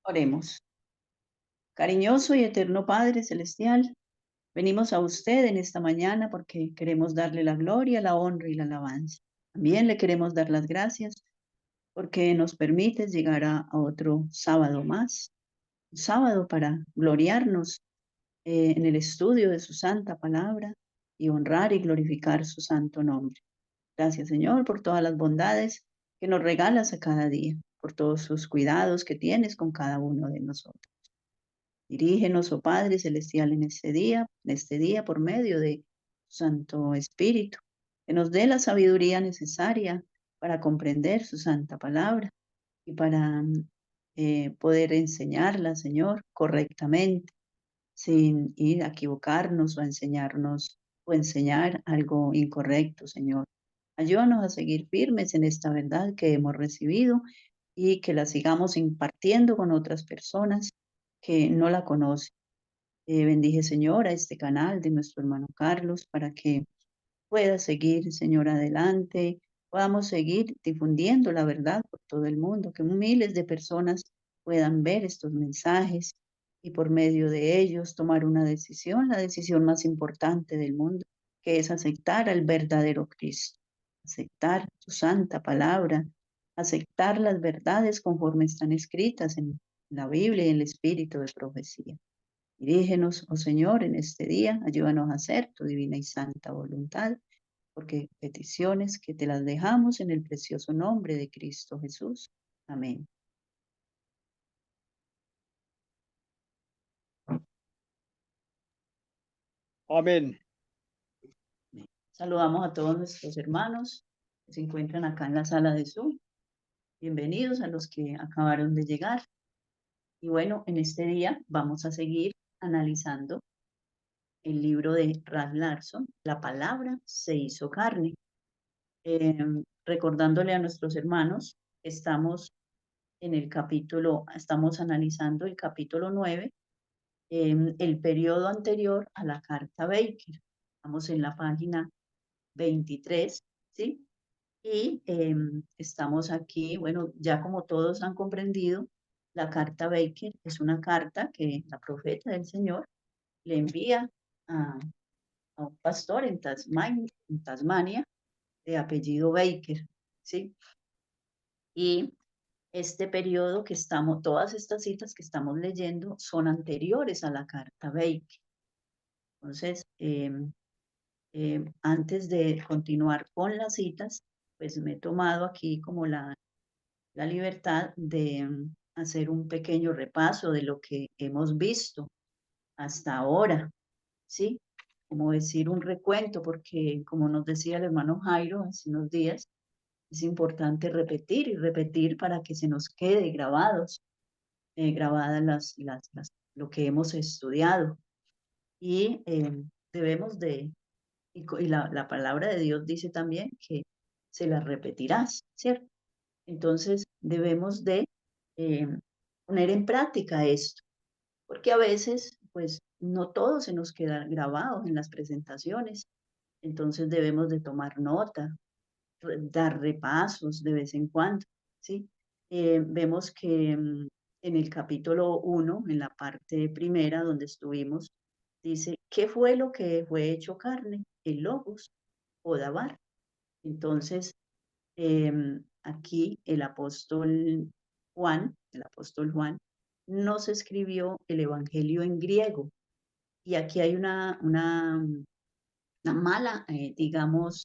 Oremos. Cariñoso y eterno Padre Celestial, venimos a usted en esta mañana porque queremos darle la gloria, la honra y la alabanza. También le queremos dar las gracias porque nos permites llegar a otro sábado más, un sábado para gloriarnos en el estudio de su santa palabra y honrar y glorificar su santo nombre. Gracias, Señor, por todas las bondades que nos regalas a cada día, por todos sus cuidados que tienes con cada uno de nosotros. Dirígenos, oh Padre Celestial, en este día por medio de tu Santo Espíritu, que nos dé la sabiduría necesaria para comprender su santa palabra y para poder enseñarla, Señor, correctamente, sin ir a equivocarnos o a enseñarnos o enseñar algo incorrecto, Señor. Ayúdanos a seguir firmes en esta verdad que hemos recibido y que la sigamos impartiendo con otras personas que no la conocen. Bendige, Señor, a este canal de nuestro hermano Carlos para que pueda seguir, Señor, adelante, podamos seguir difundiendo la verdad por todo el mundo, que miles de personas puedan ver estos mensajes y por medio de ellos tomar una decisión, la decisión más importante del mundo, que es aceptar al verdadero Cristo, aceptar su santa palabra, aceptar las verdades conforme están escritas en la Biblia y en el espíritu de profecía. Dirígenos, oh Señor, en este día, ayúdanos a hacer tu divina y santa voluntad, porque peticiones que te las dejamos en el precioso nombre de Cristo Jesús. Amén. Amén. Saludamos a todos nuestros hermanos que se encuentran acá en la sala de Zoom. Bienvenidos a los que acabaron de llegar. Y bueno, en este día vamos a seguir analizando el libro de Ralph Larson, La palabra se hizo carne. Recordándole a nuestros hermanos, estamos estamos analizando el capítulo 9, el periodo anterior a la carta Baker. Estamos en la página 23, ¿sí? Y estamos aquí, bueno, ya como todos han comprendido, la carta Baker es una carta que la profeta del Señor le envía a, a un pastor en Tasmania, de apellido Baker, ¿sí? Y este periodo que todas estas citas que estamos leyendo son anteriores a la carta Baker. Entonces, antes de continuar con las citas, pues me he tomado aquí como la libertad de hacer un pequeño repaso de lo que hemos visto hasta ahora, ¿sí? Como decir un recuento, porque como nos decía el hermano Jairo hace unos días, es importante repetir y repetir para que se nos quede grabadas lo que hemos estudiado. Y debemos de, y la palabra de Dios dice también que se las repetirás, ¿cierto? Entonces debemos de eh, poner en práctica esto, porque a veces, pues, no todo se nos queda grabado en las presentaciones, entonces debemos de tomar nota, dar repasos de vez en cuando, ¿sí? Vemos que en el capítulo 1, en la parte primera donde estuvimos, dice, ¿qué fue lo que fue hecho carne? El logos o Dabar. Entonces, aquí el apóstol Juan, nos escribió el Evangelio en griego. Y aquí hay una mala, digamos,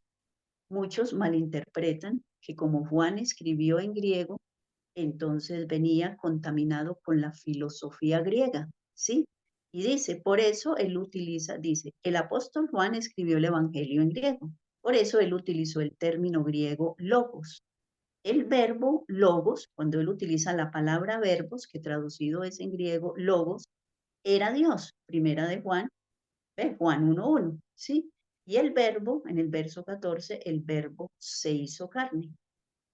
muchos malinterpretan que como Juan escribió en griego, entonces venía contaminado con la filosofía griega, ¿sí? Y dice, por eso él dice, el apóstol Juan escribió el Evangelio en griego, por eso él utilizó el término griego logos. El verbo logos, cuando él utiliza la palabra verbos, que traducido es en griego logos, era Dios, primera de Juan, Juan 1:1, ¿sí? Y el verbo, en el verso 14, el verbo se hizo carne.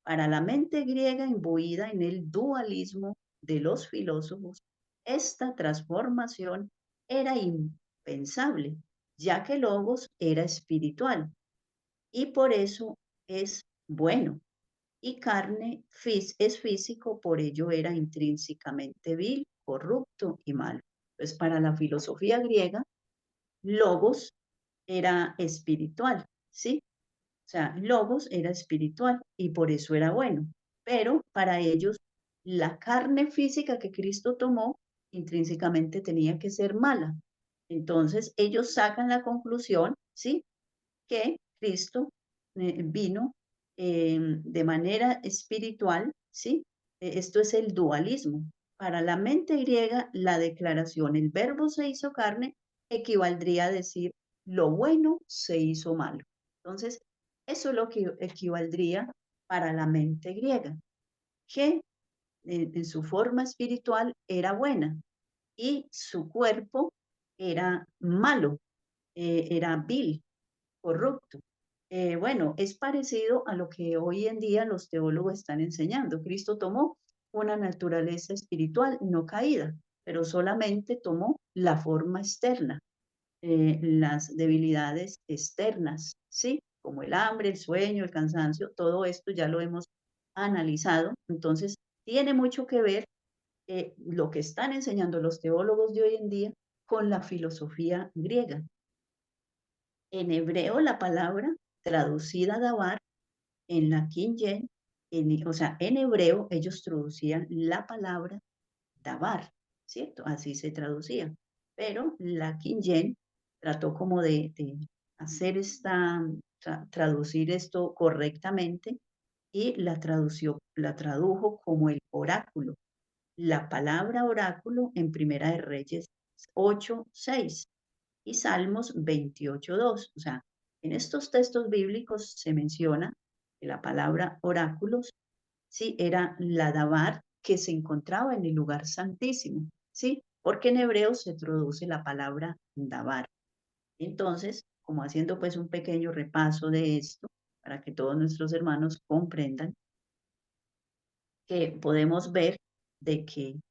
Para la mente griega imbuida en el dualismo de los filósofos, esta transformación era impensable, ya que Logos era espiritual y por eso es bueno. y carne es físico, por ello era intrínsecamente vil, corrupto y malo. Pues para la filosofía griega, logos era espiritual, ¿sí? O sea, logos era espiritual y por eso era bueno. Pero para ellos, la carne física que Cristo tomó intrínsecamente tenía que ser mala. Entonces, ellos sacan la conclusión, ¿sí? Que Cristo vino de manera espiritual, ¿sí? Esto es el dualismo. Para la mente griega, la declaración, el verbo se hizo carne, equivaldría a decir, lo bueno se hizo malo. Entonces, eso es lo que equivaldría para la mente griega, que en su forma espiritual era buena y su cuerpo era malo, era vil, corrupto. Bueno, es parecido a lo que hoy en día los teólogos están enseñando. Cristo tomó una naturaleza espiritual no caída, pero solamente tomó la forma externa, las debilidades externas, ¿sí? Como el hambre, el sueño, el cansancio, todo esto ya lo hemos analizado. Entonces, tiene mucho que ver lo que están enseñando los teólogos de hoy en día con la filosofía griega. En hebreo, la palabra traducida davar en la King James, o sea, en hebreo ellos traducían la palabra davar, ¿cierto? Así se traducía. Pero la King James trató como de hacer traducir esto correctamente y la tradujo como el oráculo. La palabra oráculo en Primera de Reyes 8:6 y Salmos 28:2. O sea, en estos textos bíblicos se menciona que la palabra oráculos, sí, era la dabar que se encontraba en el lugar santísimo, sí, porque en hebreo se traduce la palabra dabar. Entonces, como haciendo pues un pequeño repaso de esto, para que todos nuestros hermanos comprendan, que podemos ver de que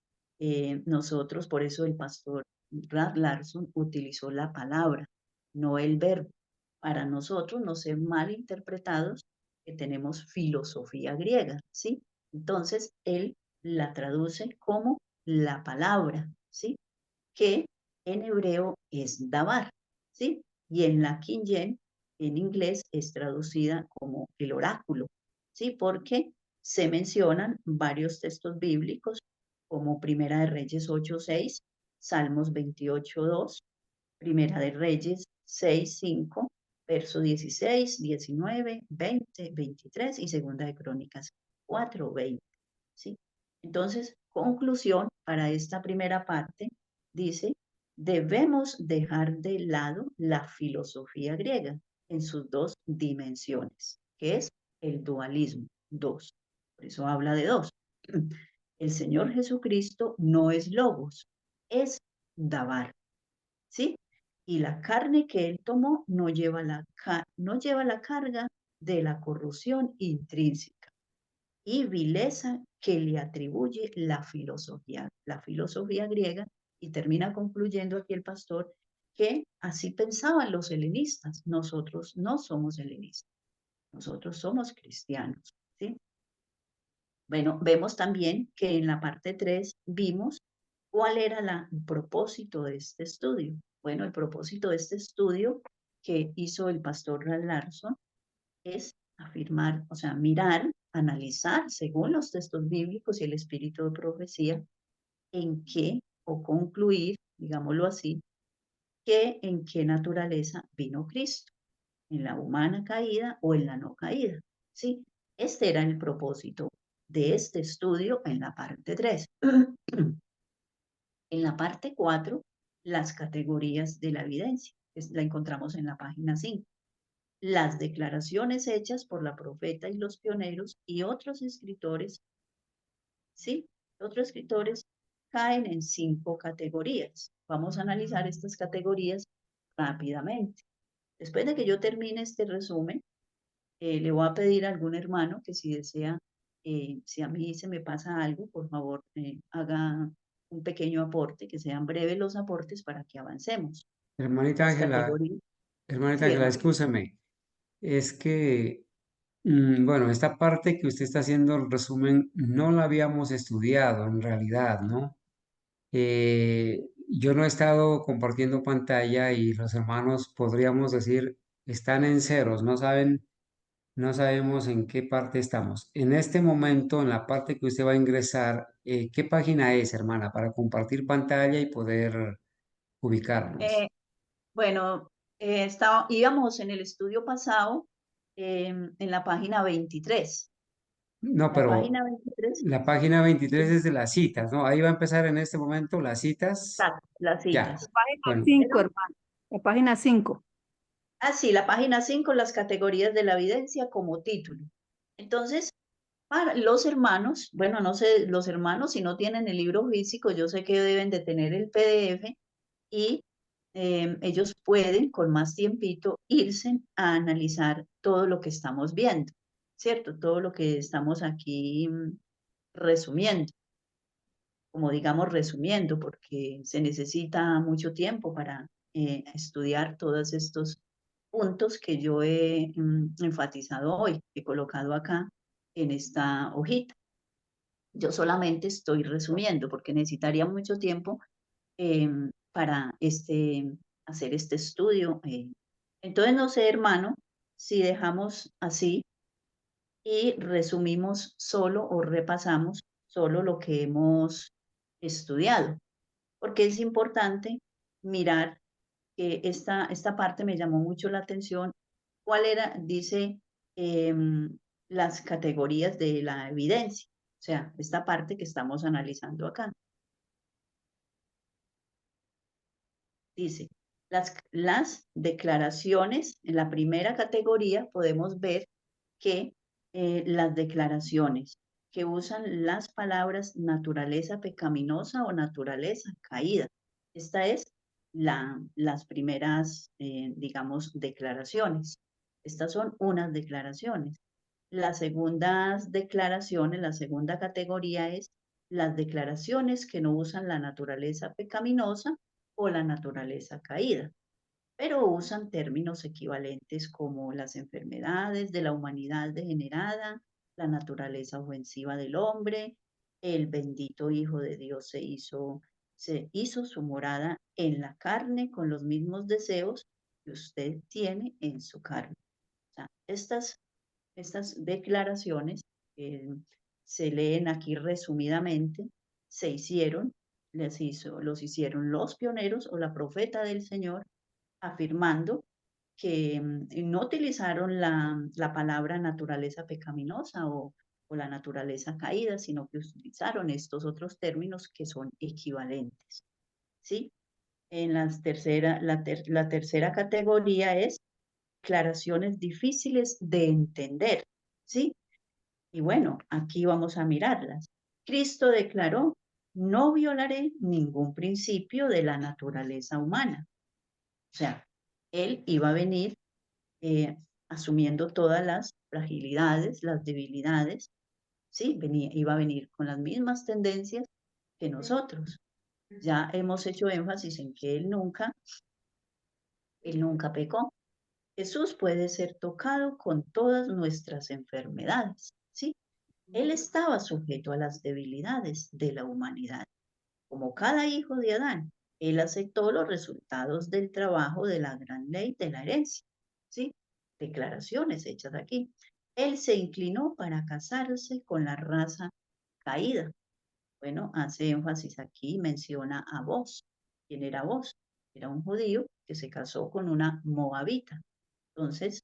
nosotros, por eso el pastor Rad Larson utilizó la palabra, no el verbo, para nosotros no ser mal interpretados que tenemos filosofía griega, ¿sí? Entonces, él la traduce como la palabra, ¿sí? Que en hebreo es dabar, ¿sí? Y en la King James, en inglés, es traducida como el oráculo, ¿sí? Porque se mencionan varios textos bíblicos, como Primera de Reyes 8:6, Salmos 28:2, Primera de Reyes 6:5, verso 16, 19, 20, 23 y Segunda de Crónicas 4:20. ¿Sí? Entonces, conclusión para esta primera parte, dice, debemos dejar de lado la filosofía griega en sus dos dimensiones, que es el dualismo, dos. Por eso habla de dos. El Señor Jesucristo no es logos, es dabar, ¿sí? Y la carne que él tomó no lleva la carga de la corrupción intrínseca y vileza que le atribuye la filosofía griega, y termina concluyendo aquí el pastor que así pensaban los helenistas. Nosotros no somos helenistas, nosotros somos cristianos, ¿sí? Bueno, vemos también que en la parte 3 vimos cuál era el propósito de este estudio. Bueno, el propósito de este estudio que hizo el pastor Ralph Larson es afirmar, o sea, mirar, analizar según los textos bíblicos y el espíritu de profecía, en qué, o concluir, digámoslo así, que en qué naturaleza vino Cristo, en la humana caída o en la no caída. ¿Sí? Este era el propósito de este estudio en la parte 3. En la parte 4, las categorías de la evidencia. La encontramos en la página 5. Las declaraciones hechas por la profeta y los pioneros y otros escritores, ¿sí? Otros escritores caen en 5 categorías. Vamos a analizar estas categorías rápidamente. Después de que yo termine este resumen, le voy a pedir a algún hermano que si desea, si a mí se me pasa algo, por favor, haga un pequeño aporte, que sean breves los aportes para que avancemos. Hermanita Las Ángela, categorías, hermanita sí, Ángela, hermano. escúchame. Es que Bueno, esta parte que usted está haciendo el resumen no la habíamos estudiado en realidad, ¿no? Yo no he estado compartiendo pantalla y los hermanos podríamos decir están en ceros, no saben, no sabemos en qué parte estamos. En este momento, en la parte que usted va a ingresar, ¿qué página es, hermana, para compartir pantalla y poder Eh, ubicarnos? bueno, íbamos en el estudio pasado en la página 23. No, La pero página 23, la página 23 sí, es de las citas, ¿no? Ahí va a empezar en este momento las citas. exacto, las Ya. citas. Página Bueno, 5, Pero, hermano. La página 5. sí, la página 5, las categorías de la evidencia como título. Entonces, para los hermanos, bueno, no sé, los hermanos si no tienen el libro físico, yo sé que deben de tener el PDF y ellos pueden con más tiempito irse a analizar todo lo que estamos viendo, ¿cierto? Todo lo que estamos aquí resumiendo, como digamos resumiendo, porque se necesita mucho tiempo para estudiar todos estos puntos que yo he enfatizado hoy, he colocado acá en esta hojita. Yo solamente estoy resumiendo porque necesitaría mucho tiempo para hacer este estudio. Entonces, no sé, hermano, si dejamos así y resumimos solo o repasamos solo lo que hemos estudiado, porque es importante mirar que esta parte me llamó mucho la atención. ¿Cuál era? Dice las categorías de la evidencia, o sea, esta parte que estamos analizando acá. Dice, las declaraciones, en la primera categoría podemos ver que las declaraciones que usan las palabras naturaleza pecaminosa o naturaleza caída. Esta es las primeras, digamos, declaraciones. Estas son unas declaraciones. Las segundas declaraciones, la segunda categoría es las declaraciones que no usan la naturaleza pecaminosa o la naturaleza caída, pero usan términos equivalentes como las enfermedades de la humanidad degenerada, la naturaleza ofensiva del hombre, el bendito Hijo de Dios se hizo su morada en la carne con los mismos deseos que usted tiene en su carne. O sea, estas declaraciones se leen aquí resumidamente, se hicieron, los hicieron los pioneros o la profeta del Señor, afirmando que no utilizaron la palabra naturaleza pecaminosa o la naturaleza caída, sino que utilizaron estos otros términos que son equivalentes, ¿sí? En la tercera categoría es declaraciones difíciles de entender, ¿sí? Y bueno, aquí vamos a mirarlas. Cristo declaró, no violaré ningún principio de la naturaleza humana. O sea, él iba a venir eh, asumiendo todas las fragilidades, las debilidades, ¿sí? Iba a venir con las mismas tendencias que nosotros. Ya hemos hecho énfasis en que él nunca pecó. Jesús puede ser tocado con todas nuestras enfermedades, ¿sí? Él estaba sujeto a las debilidades de la humanidad. Como cada hijo de Adán, él aceptó los resultados del trabajo de la gran ley de la herencia, ¿sí? Declaraciones hechas aquí. Él se inclinó para casarse con la raza caída. Bueno, hace énfasis aquí, menciona a Boz. ¿Quién era Boz? Era un judío que se casó con una moabita. Entonces,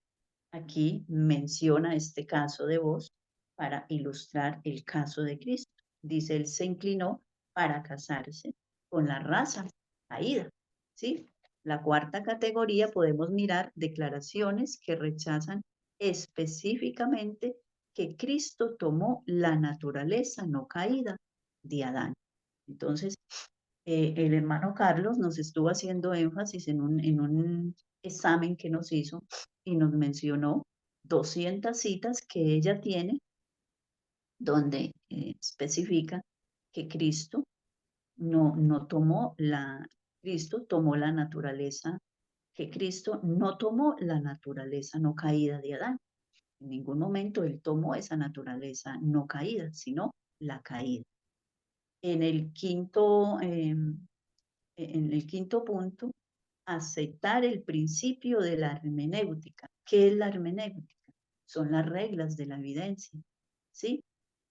aquí menciona este caso de voz para ilustrar el caso de Cristo. Dice, él se inclinó para casarse con la raza caída. ¿Sí? La cuarta categoría podemos mirar declaraciones que rechazan específicamente que Cristo tomó la naturaleza no caída de Adán. Entonces, el hermano Carlos nos estuvo haciendo énfasis en un examen que nos hizo y nos mencionó 200 citas que ella tiene donde especifica que no tomó Cristo tomó la naturaleza, que Cristo no tomó la naturaleza no caída de Adán. En ningún momento él tomó esa naturaleza no caída, sino la caída. En el quinto punto, aceptar el principio de la hermenéutica. ¿Qué es la hermenéutica? Son las reglas de la evidencia, ¿sí?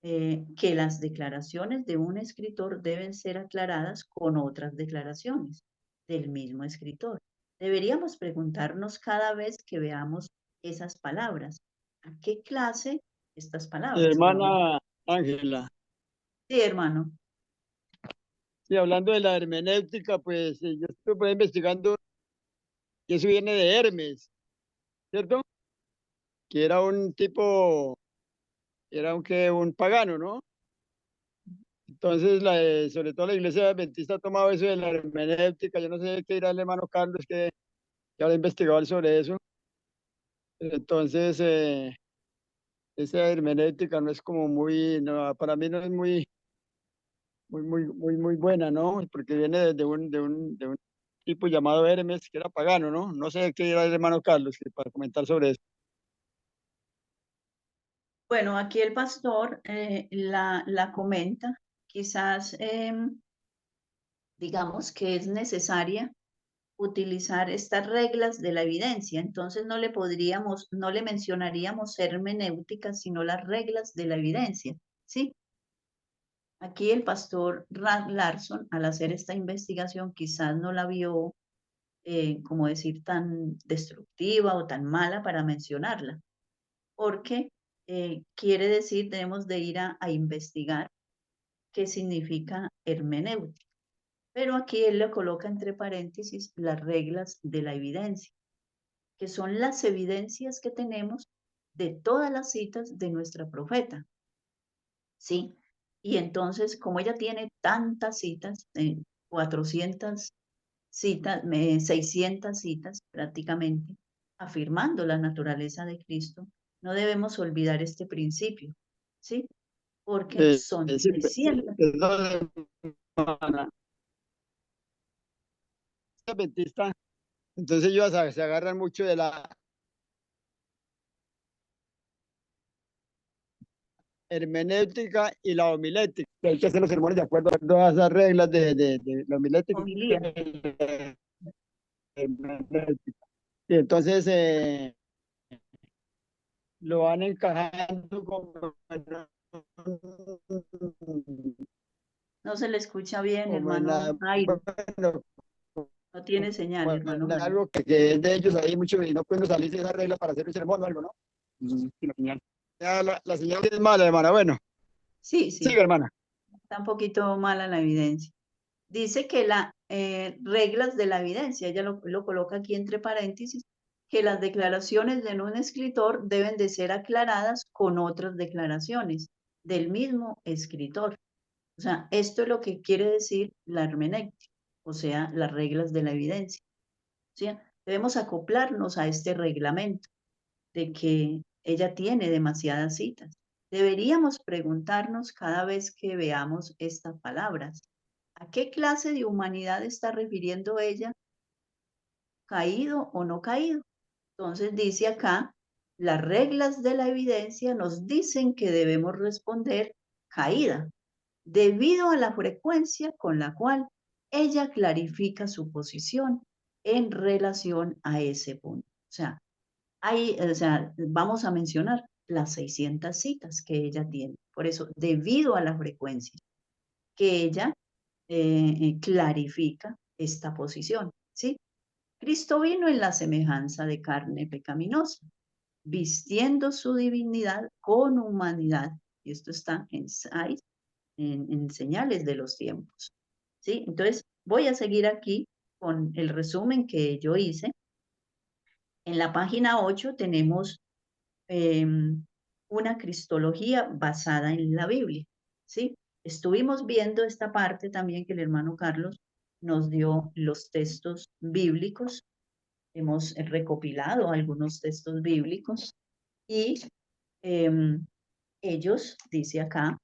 Que las declaraciones de un escritor deben ser aclaradas con otras declaraciones del mismo escritor. Deberíamos preguntarnos cada vez que veamos esas palabras, ¿a qué clase estas palabras? Hermana Ángela, Sí, hermano. y hablando de la hermenéutica, pues yo estuve investigando y eso viene de Hermes, ¿cierto? Que era un tipo, era un pagano, ¿no? Entonces, sobre todo la iglesia adventista ha tomado eso de la hermenéutica. Yo no sé qué dirá el hermano Carlos, que habrá investigado sobre eso. Entonces, esa hermenéutica no es como muy, no, para mí no es muy buena, ¿no? Porque viene de un tipo llamado Hermes, que era pagano, ¿no? No sé qué dirá el hermano Carlos para comentar sobre eso. Bueno, aquí el pastor la comenta, quizás digamos que es necesaria utilizar estas reglas de la evidencia, entonces no le mencionaríamos hermenéutica, sino las reglas de la evidencia, ¿sí? Aquí el pastor Rand Larson, al hacer esta investigación, quizás no la vio, como decir, tan destructiva o tan mala para mencionarla, porque quiere decir, tenemos de ir a investigar qué significa hermenéutica. Pero aquí él le coloca entre paréntesis las reglas de la evidencia, que son las evidencias que tenemos de todas las citas de nuestra profeta. ¿Sí? Y entonces, como ella tiene tantas citas, 400 citas, 600 citas prácticamente, afirmando la naturaleza de Cristo, no debemos olvidar este principio, ¿sí? Porque son Sí, 600. perdón, hermana. Adventista, entonces ellos se agarran mucho de la hermenéutica y la homilética. Hay que hacer los sermones de acuerdo a todas esas reglas de la homilética y Homilía. la hermenéutica. Y entonces lo van encajando No se le escucha bien, como en, hermano Jairo. bueno, No tiene señal, como hermano en Jairo. algo que es de ellos ahí mucho y no pueden salirse de esa regla para hacer un sermón o algo, ¿no? Sí, la señal. Ya, la señal es mala, hermana. Bueno, Sí, sigue, sí, hermana. está un poquito mala la evidencia. Dice que las reglas de la evidencia, ella lo coloca aquí entre paréntesis, que las declaraciones de un escritor deben de ser aclaradas con otras declaraciones del mismo escritor. O sea, esto es lo que quiere decir la hermenéutica, o sea, las reglas de la evidencia. ¿Sí? Debemos acoplarnos a este reglamento de que ella tiene demasiadas citas. Deberíamos preguntarnos cada vez que veamos estas palabras, ¿a qué clase de humanidad está refiriendo ella? ¿Caído o no caído? Entonces dice acá, las reglas de la evidencia nos dicen que debemos responder caída, debido a la frecuencia con la cual ella clarifica su posición en relación a ese punto. O sea, vamos a mencionar las 600 citas que ella tiene. Por eso, debido a la frecuencia que ella clarifica esta posición, ¿sí? Cristo vino en la semejanza de carne pecaminosa, vistiendo su divinidad con humanidad. Y esto está en señales de los tiempos, ¿sí? Entonces, voy a seguir aquí con el resumen que yo hice. En la página 8 tenemos una cristología basada en la Biblia, ¿sí? Estuvimos viendo esta parte también que el hermano Carlos nos dio los textos bíblicos. Hemos recopilado algunos textos bíblicos y ellos, dice acá,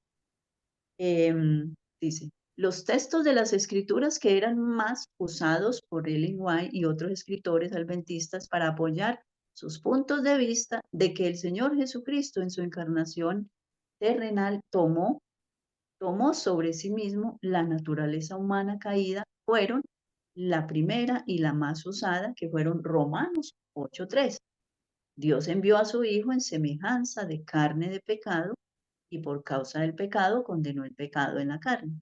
dice, los textos de las escrituras que eran más usados por Ellen White y otros escritores adventistas para apoyar sus puntos de vista de que el Señor Jesucristo en su encarnación terrenal tomó sobre sí mismo la naturaleza humana caída, fueron la primera y la más usada, que fueron Romanos 8:3. Dios envió a su Hijo en semejanza de carne de pecado y por causa del pecado condenó el pecado en la carne.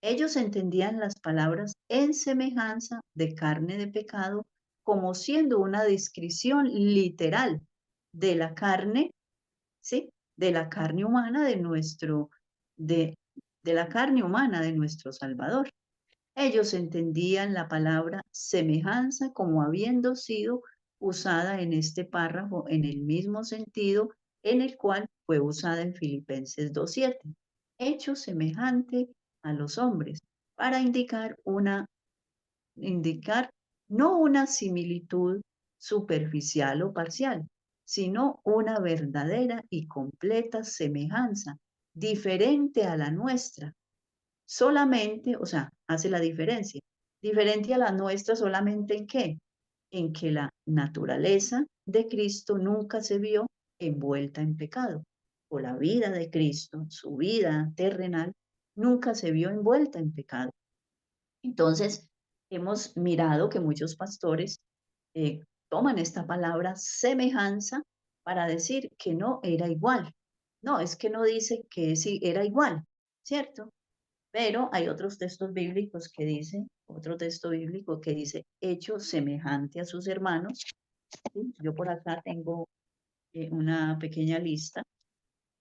Ellos entendían las palabras en semejanza de carne de pecado como siendo una descripción literal de la carne, ¿sí? De la carne humana de, de la carne humana de nuestro Salvador. Ellos entendían la palabra semejanza como habiendo sido usada en este párrafo en el mismo sentido en el cual fue usada en Filipenses 2:7, hecho semejante a los hombres, para indicar no una similitud superficial o parcial, sino una verdadera y completa semejanza, diferente a la nuestra, solamente, o sea, hace la diferencia. Diferente a la nuestra solamente en qué? En que la naturaleza de Cristo nunca se vio envuelta en pecado. O la vida de Cristo, su vida terrenal, nunca se vio envuelta en pecado. Entonces, hemos mirado que muchos pastores toman esta palabra semejanza para decir que no era igual. No, es que no dice que sí era igual, ¿cierto? Pero hay otros textos bíblicos que dicen, otro texto bíblico que dice, hecho semejante a sus hermanos. ¿Sí? Yo por acá tengo una pequeña lista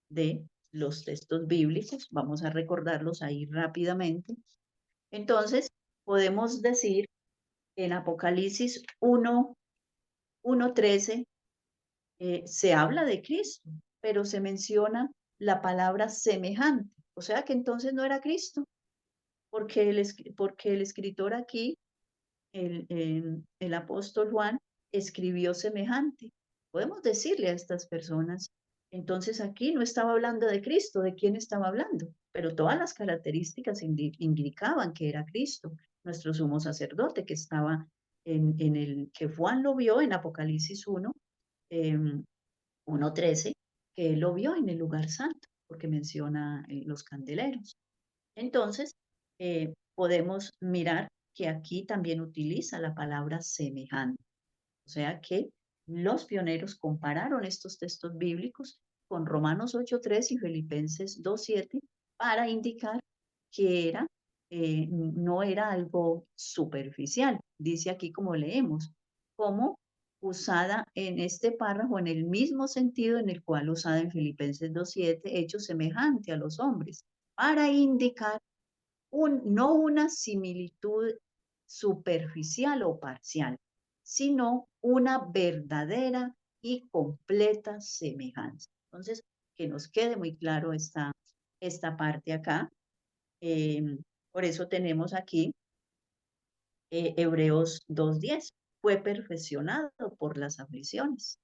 de los textos bíblicos. Vamos a recordarlos ahí rápidamente. Entonces, podemos decir en Apocalipsis 1:13, se habla de Cristo, pero se menciona la palabra semejante. O sea que entonces no era Cristo, porque el escritor aquí, el apóstol Juan, escribió semejante. Podemos decirle a estas personas, entonces aquí no estaba hablando de Cristo, ¿de quién estaba hablando? Pero todas las características indicaban que era Cristo, nuestro sumo sacerdote, que estaba en el que Juan lo vio en Apocalipsis 1:13, que él lo vio en el lugar santo, porque menciona los candeleros. Entonces, podemos mirar que aquí también utiliza la palabra semejante. O sea que los pioneros compararon estos textos bíblicos con Romanos 8:3 y Filipenses 2:7 para indicar que no era algo superficial. Dice aquí como leemos, como usada en este párrafo en el mismo sentido en el cual usada en Filipenses 2:7, hecho semejante a los hombres, para indicar no una similitud superficial o parcial, sino una verdadera y completa semejanza. Entonces, que nos quede muy claro esta parte acá. Por eso tenemos aquí Hebreos 2:10. Fue perfeccionado por las aflicciones.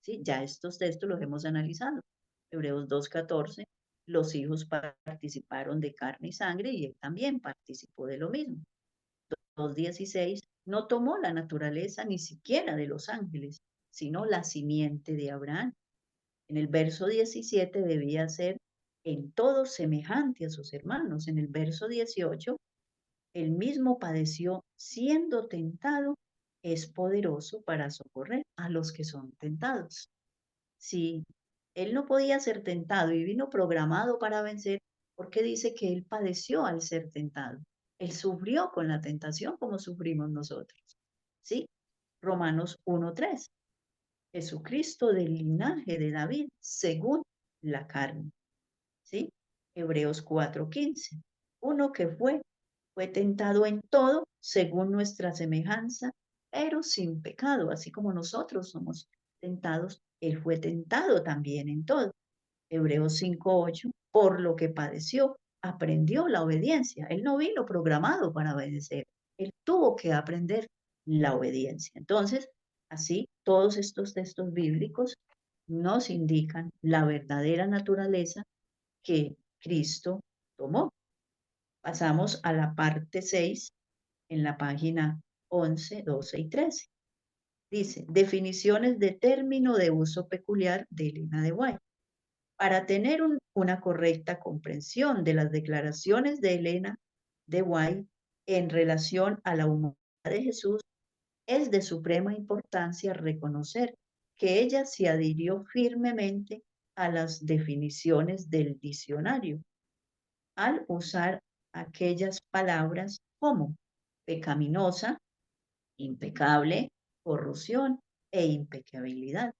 ¿Sí? Ya estos textos los hemos analizado. Hebreos 2:14, los hijos participaron de carne y sangre y él también participó de lo mismo. 2:16, no tomó la naturaleza ni siquiera de los ángeles, sino la simiente de Abraham. En el verso 17 debía ser en todo semejante a sus hermanos. En el verso 18, él mismo padeció siendo tentado, es poderoso para socorrer a los que son tentados. Si él no podía ser tentado y vino programado para vencer, ¿por qué dice que él padeció al ser tentado? Él sufrió con la tentación como sufrimos nosotros. ¿Sí? Romanos 1:3. Jesucristo del linaje de David según la carne. ¿Sí? Hebreos 4:15. Uno que fue tentado en todo según nuestra semejanza, pero sin pecado, así como nosotros somos tentados, él fue tentado también en todo. Hebreos 5:8, por lo que padeció, aprendió la obediencia. Él no vino programado para obedecer, él tuvo que aprender la obediencia. Entonces, así, todos estos textos bíblicos nos indican la verdadera naturaleza que Cristo tomó. Pasamos a la parte 6 en la página 11, 12 y 13. Dice, definiciones de término de uso peculiar de Elena de White. Para tener una correcta comprensión de las declaraciones de Elena de White en relación a la humanidad de Jesús, es de suprema importancia reconocer que ella se adhirió firmemente a las definiciones del diccionario al usar aquellas palabras como pecaminosa, impecable, corrupción e impecabilidad.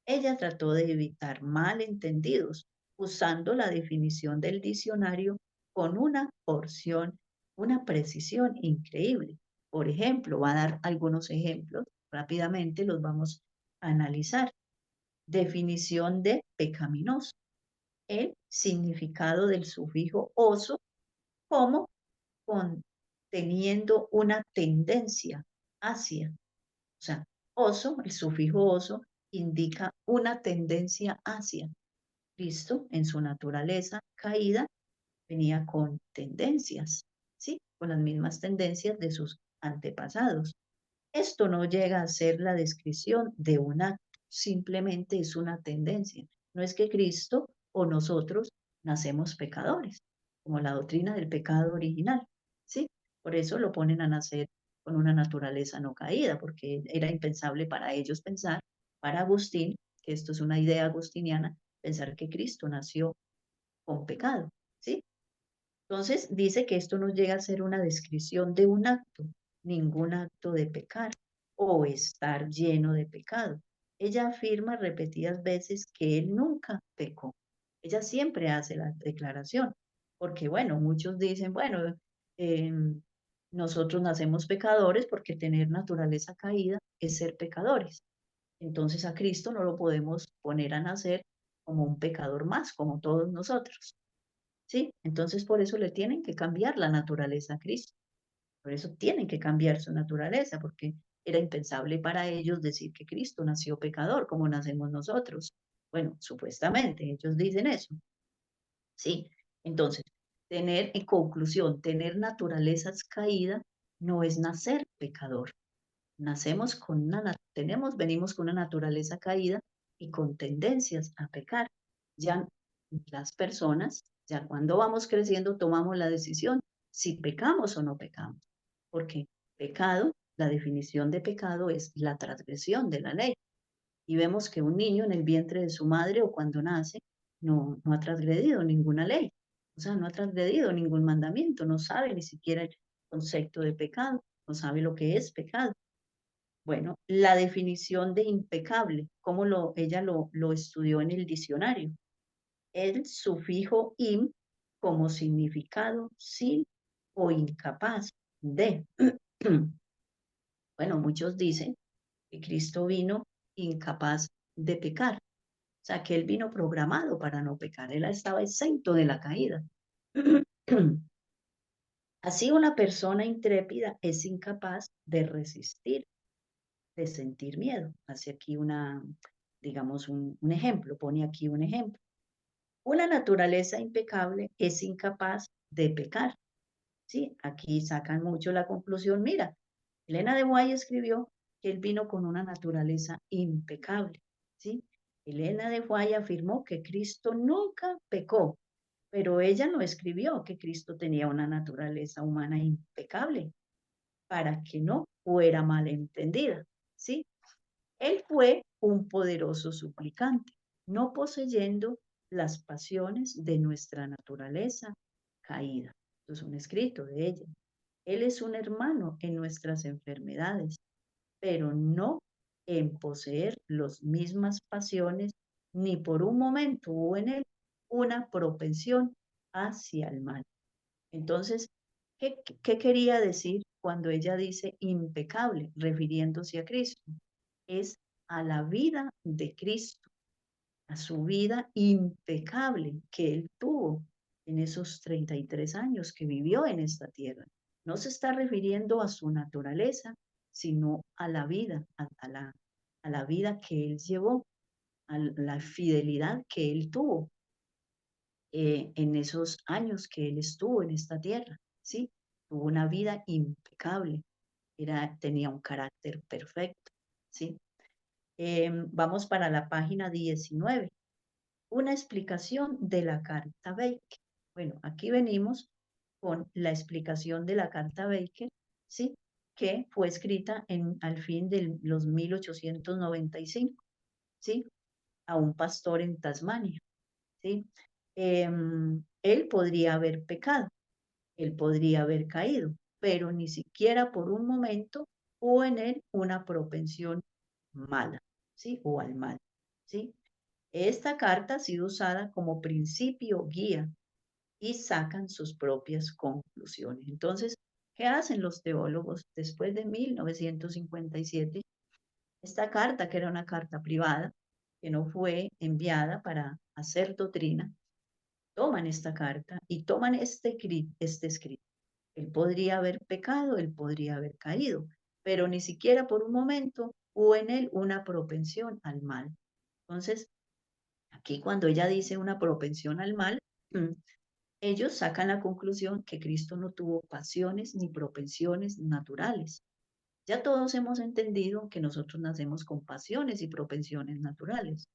Ella trató de evitar malentendidos usando la definición del diccionario con una porción, una precisión increíble. Por ejemplo, va a dar algunos ejemplos, rápidamente los vamos a analizar. Definición de pecaminoso. El significado del sufijo oso como teniendo una tendencia hacia, o sea, oso, el sufijo oso, indica una tendencia hacia. Cristo, en su naturaleza caída, venía con tendencias, ¿sí? Con las mismas tendencias de sus antepasados. Esto no llega a ser la descripción de un acto, simplemente es una tendencia. No es que Cristo o nosotros nacemos pecadores, como la doctrina del pecado original, ¿sí? Por eso lo ponen a nacer con una naturaleza no caída, porque era impensable para ellos pensar, para Agustín, que esto es una idea agustiniana, pensar que Cristo nació con pecado, ¿sí? Entonces dice que esto no llega a ser una descripción de un acto, ningún acto de pecar o estar lleno de pecado. Ella afirma repetidas veces que él nunca pecó. Ella siempre hace la declaración, porque bueno, muchos dicen, bueno, eh, nosotros nacemos pecadores porque tener naturaleza caída es ser pecadores. Entonces a Cristo no lo podemos poner a nacer como un pecador más, como todos nosotros. ¿Sí? Entonces por eso le tienen que cambiar la naturaleza a Cristo. Por eso tienen que cambiar su naturaleza, porque era impensable para ellos decir que Cristo nació pecador, como nacemos nosotros. Bueno, supuestamente ellos dicen eso. Sí, entonces, tener, en conclusión, tener naturalezas caídas no es nacer pecador. Nacemos con venimos con una naturaleza caída y con tendencias a pecar. Ya las personas, ya cuando vamos creciendo, tomamos la decisión si pecamos o no pecamos. Porque pecado, la definición de pecado es la transgresión de la ley. Y vemos que un niño en el vientre de su madre o cuando nace no ha transgredido ninguna ley. O sea, no ha transgredido ningún mandamiento, no sabe ni siquiera el concepto de pecado, no sabe lo que es pecado. Bueno, la definición de impecable, como ella lo estudió en el diccionario. El sufijo im como significado sin o incapaz de. Bueno, muchos dicen que Cristo vino incapaz de pecar. O sea, que él vino programado para no pecar. Él estaba exento de la caída. Así una persona intrépida es incapaz de resistir, de sentir miedo. Hace aquí digamos, un ejemplo, pone aquí un ejemplo. Una naturaleza impecable es incapaz de pecar. ¿Sí? Aquí sacan mucho la conclusión. Mira, Elena de White escribió que él vino con una naturaleza impecable. ¿Sí? Elena de White afirmó que Cristo nunca pecó, pero ella no escribió que Cristo tenía una naturaleza humana impecable para que no fuera malentendida. ¿Sí? Él fue un poderoso suplicante, no poseyendo las pasiones de nuestra naturaleza caída. Esto es un escrito de ella. Él es un hermano en nuestras enfermedades, pero no en poseer las mismas pasiones, ni por un momento hubo en él una propensión hacia el mal. Entonces, ¿qué quería decir cuando ella dice impecable, refiriéndose a Cristo? Es a la vida de Cristo, a su vida impecable que él tuvo en esos 33 años que vivió en esta tierra. No se está refiriendo a su naturaleza, sino a la vida, a la vida que él llevó, a la fidelidad que él tuvo en esos años que él estuvo en esta tierra, ¿sí? Tuvo una vida impecable, tenía un carácter perfecto, ¿sí? Vamos para la página 19. Una explicación de la carta Baker. Bueno, aquí venimos con la explicación de la carta Baker, ¿sí? Que fue escrita al fin de los 1895, ¿sí? A un pastor en Tasmania, ¿sí? Él podría haber pecado, él podría haber caído, pero ni siquiera por un momento hubo en él una propensión mala, ¿sí? O al mal, ¿sí? Esta carta ha sido usada como principio guía y sacan sus propias conclusiones. Entonces, ¿qué hacen los teólogos después de 1957? Esta carta, que era una carta privada, que no fue enviada para hacer doctrina, toman esta carta y toman este escrito. Él podría haber pecado, él podría haber caído, pero ni siquiera por un momento hubo en él una propensión al mal. Entonces, aquí cuando ella dice una propensión al mal, ellos sacan la conclusión que Cristo no tuvo pasiones ni propensiones naturales. Ya todos hemos entendido que nosotros nacemos con pasiones y propensiones naturales,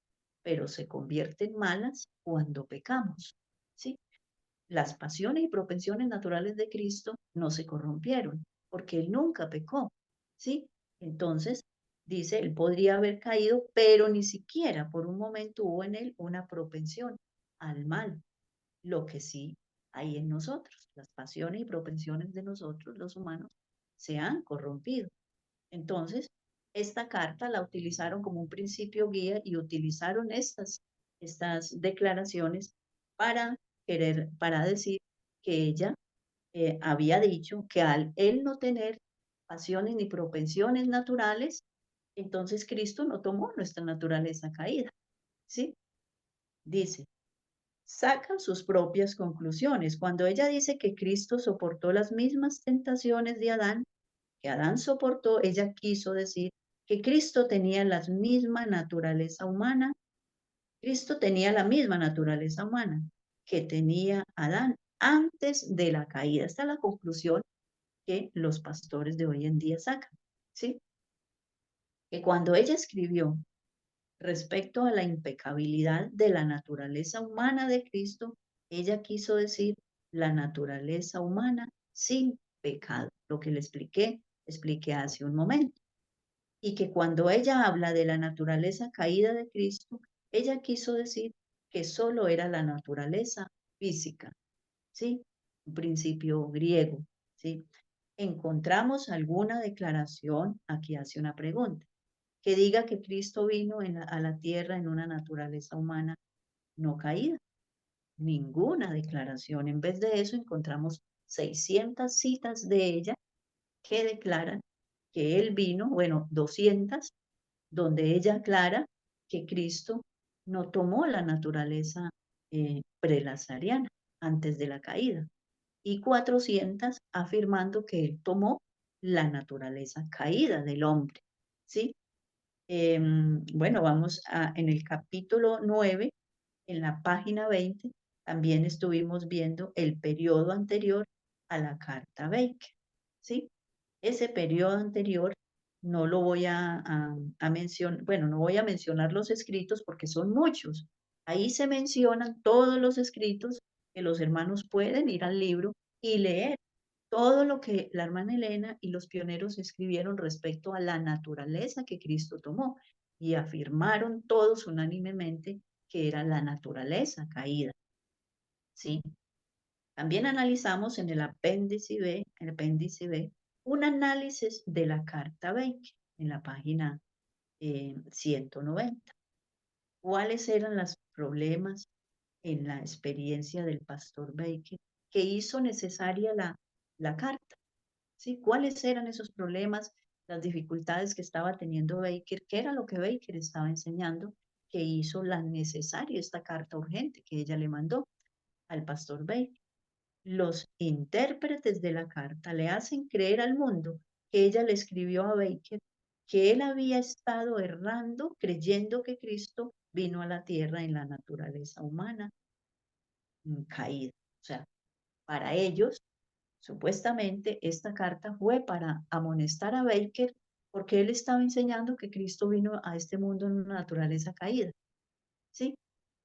pero se convierten malas cuando pecamos, ¿sí? Las pasiones y propensiones naturales de Cristo no se corrompieron, porque Él nunca pecó, ¿sí? Entonces, dice, Él podría haber caído, pero ni siquiera por un momento hubo en Él una propensión al mal. Lo que sí hay en nosotros, las pasiones y propensiones de nosotros, los humanos, se han corrompido. Entonces, esta carta la utilizaron como un principio guía y utilizaron estas declaraciones para para decir que ella había dicho que al él no tener pasiones ni propensiones naturales, entonces Cristo no tomó nuestra naturaleza caída, ¿sí? Dice, sacan sus propias conclusiones. Cuando ella dice que Cristo soportó las mismas tentaciones de Adán, que Adán soportó, ella quiso decir que Cristo tenía la misma naturaleza humana. Cristo tenía la misma naturaleza humana que tenía Adán antes de la caída. Esta es la conclusión que los pastores de hoy en día sacan, ¿sí? Que cuando ella escribió respecto a la impecabilidad de la naturaleza humana de Cristo, ella quiso decir la naturaleza humana sin pecado, lo que le expliqué hace un momento. Y que cuando ella habla de la naturaleza caída de Cristo, ella quiso decir que solo era la naturaleza física, ¿sí? Un principio griego, ¿sí? ¿Encontramos alguna declaración? Aquí hace una pregunta que diga que Cristo vino a la tierra en una naturaleza humana no caída. Ninguna declaración. En vez de eso, encontramos 600 citas de ella que declaran que Él vino, bueno, 200, donde ella aclara que Cristo no tomó la naturaleza prelazariana antes de la caída, y 400 afirmando que Él tomó la naturaleza caída del hombre, ¿sí? Bueno, en el capítulo 9, en la página 20, también estuvimos viendo el periodo anterior a la carta Baker, ¿sí? Ese periodo anterior no lo voy a mencionar, bueno, no voy a mencionar los escritos porque son muchos. Ahí se mencionan todos los escritos que los hermanos pueden ir al libro y leer todo lo que la hermana Elena y los pioneros escribieron respecto a la naturaleza que Cristo tomó y afirmaron todos unánimemente que era la naturaleza caída, ¿sí? También analizamos en el apéndice B, un análisis de la carta Baker en la página 190. ¿Cuáles eran los problemas en la experiencia del pastor Baker que hizo necesaria la carta? ¿Sí? ¿Cuáles eran esos problemas, las dificultades que estaba teniendo Baker? ¿Qué era lo que Baker estaba enseñando que hizo la necesaria esta carta urgente que ella le mandó al pastor Baker? Los intérpretes de la carta le hacen creer al mundo que ella le escribió a Baker que él había estado errando creyendo que Cristo vino a la tierra en la naturaleza humana caída. O sea, para ellos, supuestamente, esta carta fue para amonestar a Baker porque él estaba enseñando que Cristo vino a este mundo en una naturaleza caída, ¿sí?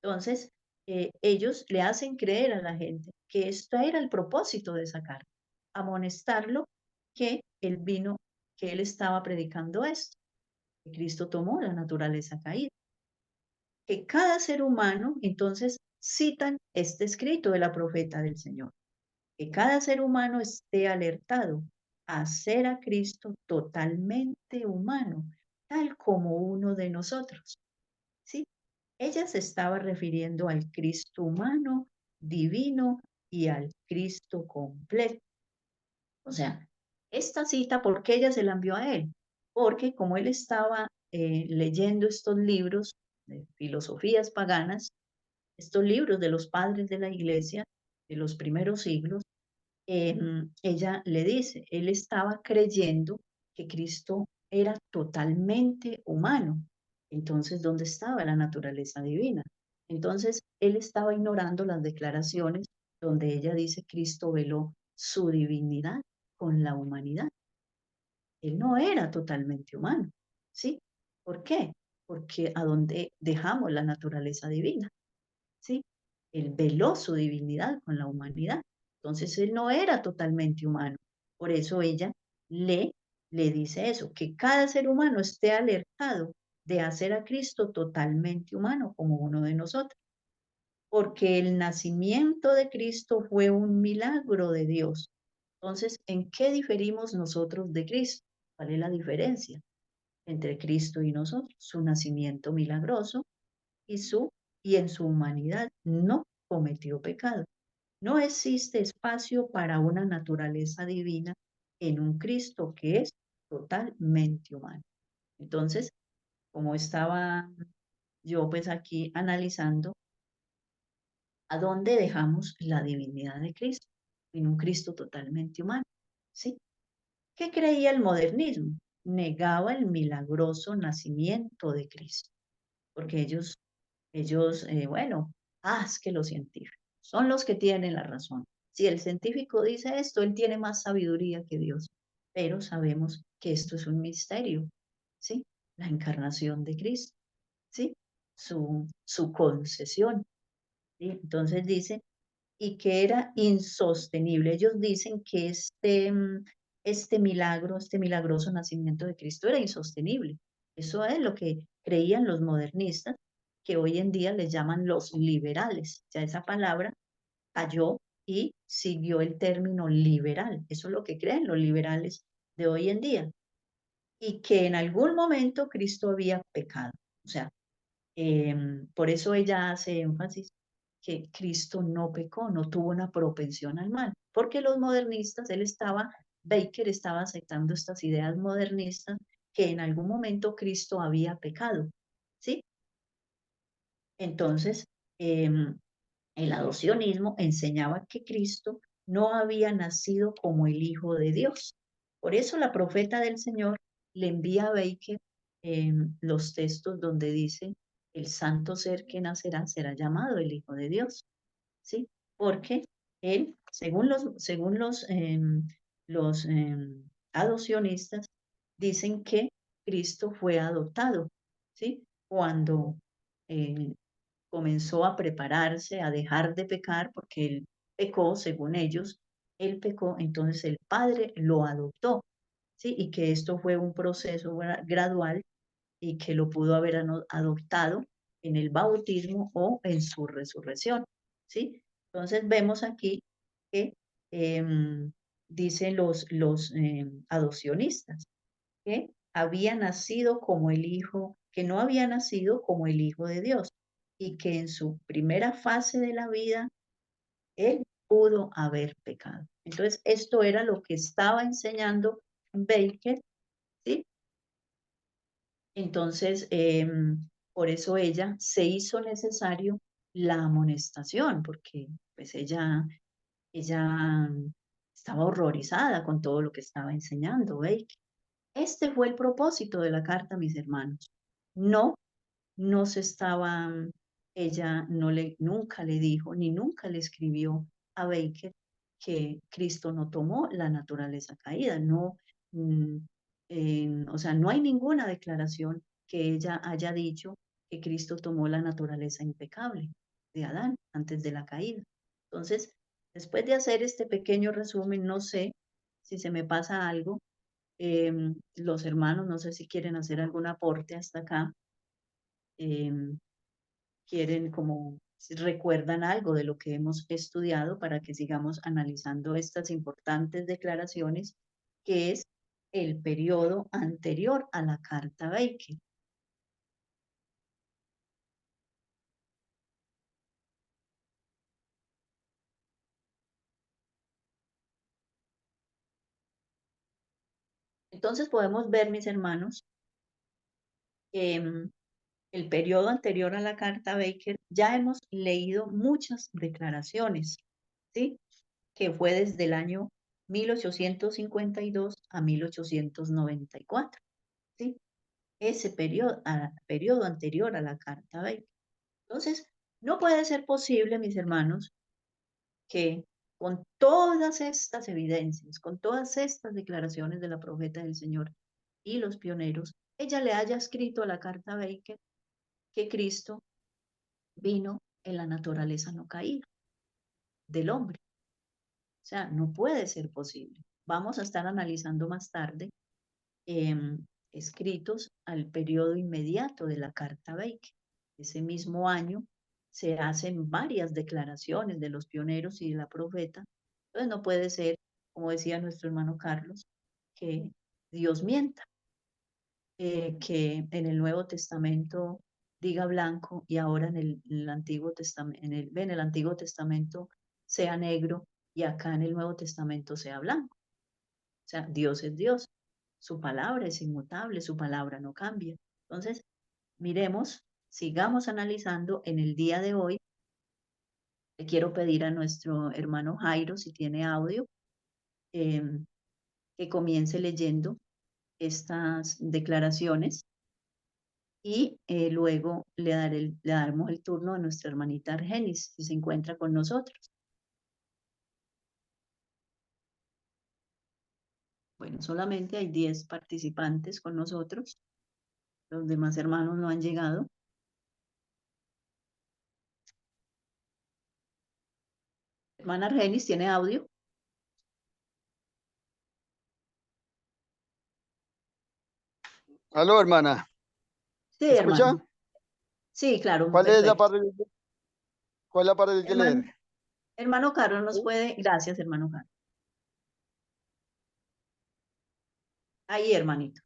Entonces, ellos le hacen creer a la gente que esto era el propósito de esa carta, amonestarlo que él vino, que él estaba predicando esto, que Cristo tomó la naturaleza caída, que cada ser humano, entonces citan este escrito de la profeta del Señor, que cada ser humano esté alertado a hacer a Cristo totalmente humano, tal como uno de nosotros, ¿sí? Ella se estaba refiriendo al Cristo humano, divino y al Cristo completo. O sea, esta cita, ¿por qué ella se la envió a él? Porque como él estaba leyendo estos libros de filosofías paganas, estos libros de los padres de la iglesia de los primeros siglos, ella le dice, él estaba creyendo que Cristo era totalmente humano. Entonces, ¿dónde estaba la naturaleza divina? Entonces, él estaba ignorando las declaraciones donde ella dice Cristo veló su divinidad con la humanidad. Él no era totalmente humano, ¿sí? ¿Por qué? Porque a donde dejamos la naturaleza divina, ¿sí? Él veló su divinidad con la humanidad. Entonces él no era totalmente humano. Por eso ella le, le dice eso, que cada ser humano esté alertado de hacer a Cristo totalmente humano como uno de nosotros. Porque el nacimiento de Cristo fue un milagro de Dios. Entonces, ¿en qué diferimos nosotros de Cristo? ¿Cuál es la diferencia entre Cristo y nosotros? Su nacimiento milagroso y y en su humanidad no cometió pecado. No existe espacio para una naturaleza divina en un Cristo que es totalmente humano. Entonces, como estaba yo pues aquí analizando, ¿a dónde dejamos la divinidad de Cristo? En un Cristo totalmente humano, ¿sí? ¿Qué creía el modernismo? Negaba el milagroso nacimiento de Cristo, porque bueno, es que los científicos son los que tienen la razón. Si el científico dice esto, él tiene más sabiduría que Dios, pero sabemos que esto es un misterio, ¿sí? La encarnación de Cristo, ¿sí? Su concesión, ¿sí? Entonces dice, y que era insostenible. Ellos dicen que este milagro, este milagroso nacimiento de Cristo era insostenible. Eso es lo que creían los modernistas, que hoy en día les llaman los liberales. Ya esa palabra cayó y siguió el término liberal. Eso es lo que creen los liberales de hoy en día. Y que en algún momento Cristo había pecado. O sea, por eso ella hace énfasis que Cristo no pecó, no tuvo una propensión al mal, porque los modernistas, Baker estaba aceptando estas ideas modernistas que en algún momento Cristo había pecado, ¿sí? Entonces, el adopcionismo enseñaba que Cristo no había nacido como el Hijo de Dios. Por eso la profeta del Señor le envía a Baker los textos donde dice, el santo ser que nacerá será llamado el Hijo de Dios, ¿sí? Porque él, según los adopcionistas, dicen que Cristo fue adoptado, ¿sí? Cuando eh, comenzó a prepararse, a dejar de pecar, porque él pecó, según ellos, él pecó, entonces el Padre lo adoptó, ¿sí? Y que esto fue un proceso gradual y que lo pudo haber adoptado en el bautismo o en su resurrección, ¿sí? Entonces vemos aquí que dicen los adopcionistas que había nacido como el Hijo, que no había nacido como el Hijo de Dios y que en su primera fase de la vida él pudo haber pecado. Entonces, esto era lo que estaba enseñando Baker, ¿sí? Entonces, por eso ella se hizo necesario la amonestación, porque pues ella estaba horrorizada con todo lo que estaba enseñando Baker. Este fue el propósito de la carta, mis hermanos. No, no se estaba, ella nunca le dijo, ni nunca le escribió a Baker que Cristo no tomó la naturaleza caída, no, o sea, no hay ninguna declaración que ella haya dicho que Cristo tomó la naturaleza impecable de Adán antes de la caída. Entonces, después de hacer este pequeño resumen, no sé si se me pasa algo. Los hermanos, no sé si quieren hacer algún aporte hasta acá. Quieren como, si recuerdan algo de lo que hemos estudiado para que sigamos analizando estas importantes declaraciones, que es el periodo anterior a la Carta Baker. Entonces podemos ver, mis hermanos, que el periodo anterior a la Carta Baker ya hemos leído muchas declaraciones, ¿sí? Que fue desde el año 1852 a 1894, ¿sí? Ese periodo anterior a la Carta Baker. Entonces, no puede ser posible, mis hermanos, que con todas estas evidencias, con todas estas declaraciones de la profeta del Señor y los pioneros, ella le haya escrito a la Carta Baker que Cristo vino en la naturaleza no caída del hombre. O sea, no puede ser posible. Vamos a estar analizando más tarde escritos al periodo inmediato de la Carta Baker. Ese mismo año se hacen varias declaraciones de los pioneros y de la profeta. Entonces no puede ser, como decía nuestro hermano Carlos, que Dios mienta, que en el Nuevo Testamento diga blanco y ahora en el Antiguo Testamento, en el Antiguo Testamento sea negro y acá en el Nuevo Testamento sea blanco. O sea, Dios es Dios, su palabra es inmutable, su palabra no cambia. Entonces, miremos, sigamos analizando en el día de hoy. Le quiero pedir a nuestro hermano Jairo, si tiene audio, que comience leyendo estas declaraciones y luego le daremos el turno a nuestra hermanita Argenis, si se encuentra con nosotros. Bueno, solamente hay 10 participantes con nosotros. Los demás hermanos no han llegado. Hermana Argenis, ¿tiene audio? Aló, hermana. Sí, ¿Me escucha? hermano. Sí, claro, ¿Cuál es la perfecto. parte, cuál es la parte que hay que leer? Hermano Carlos nos ¿Sí? puede, gracias, hermano Carlos. Ahí, hermanito.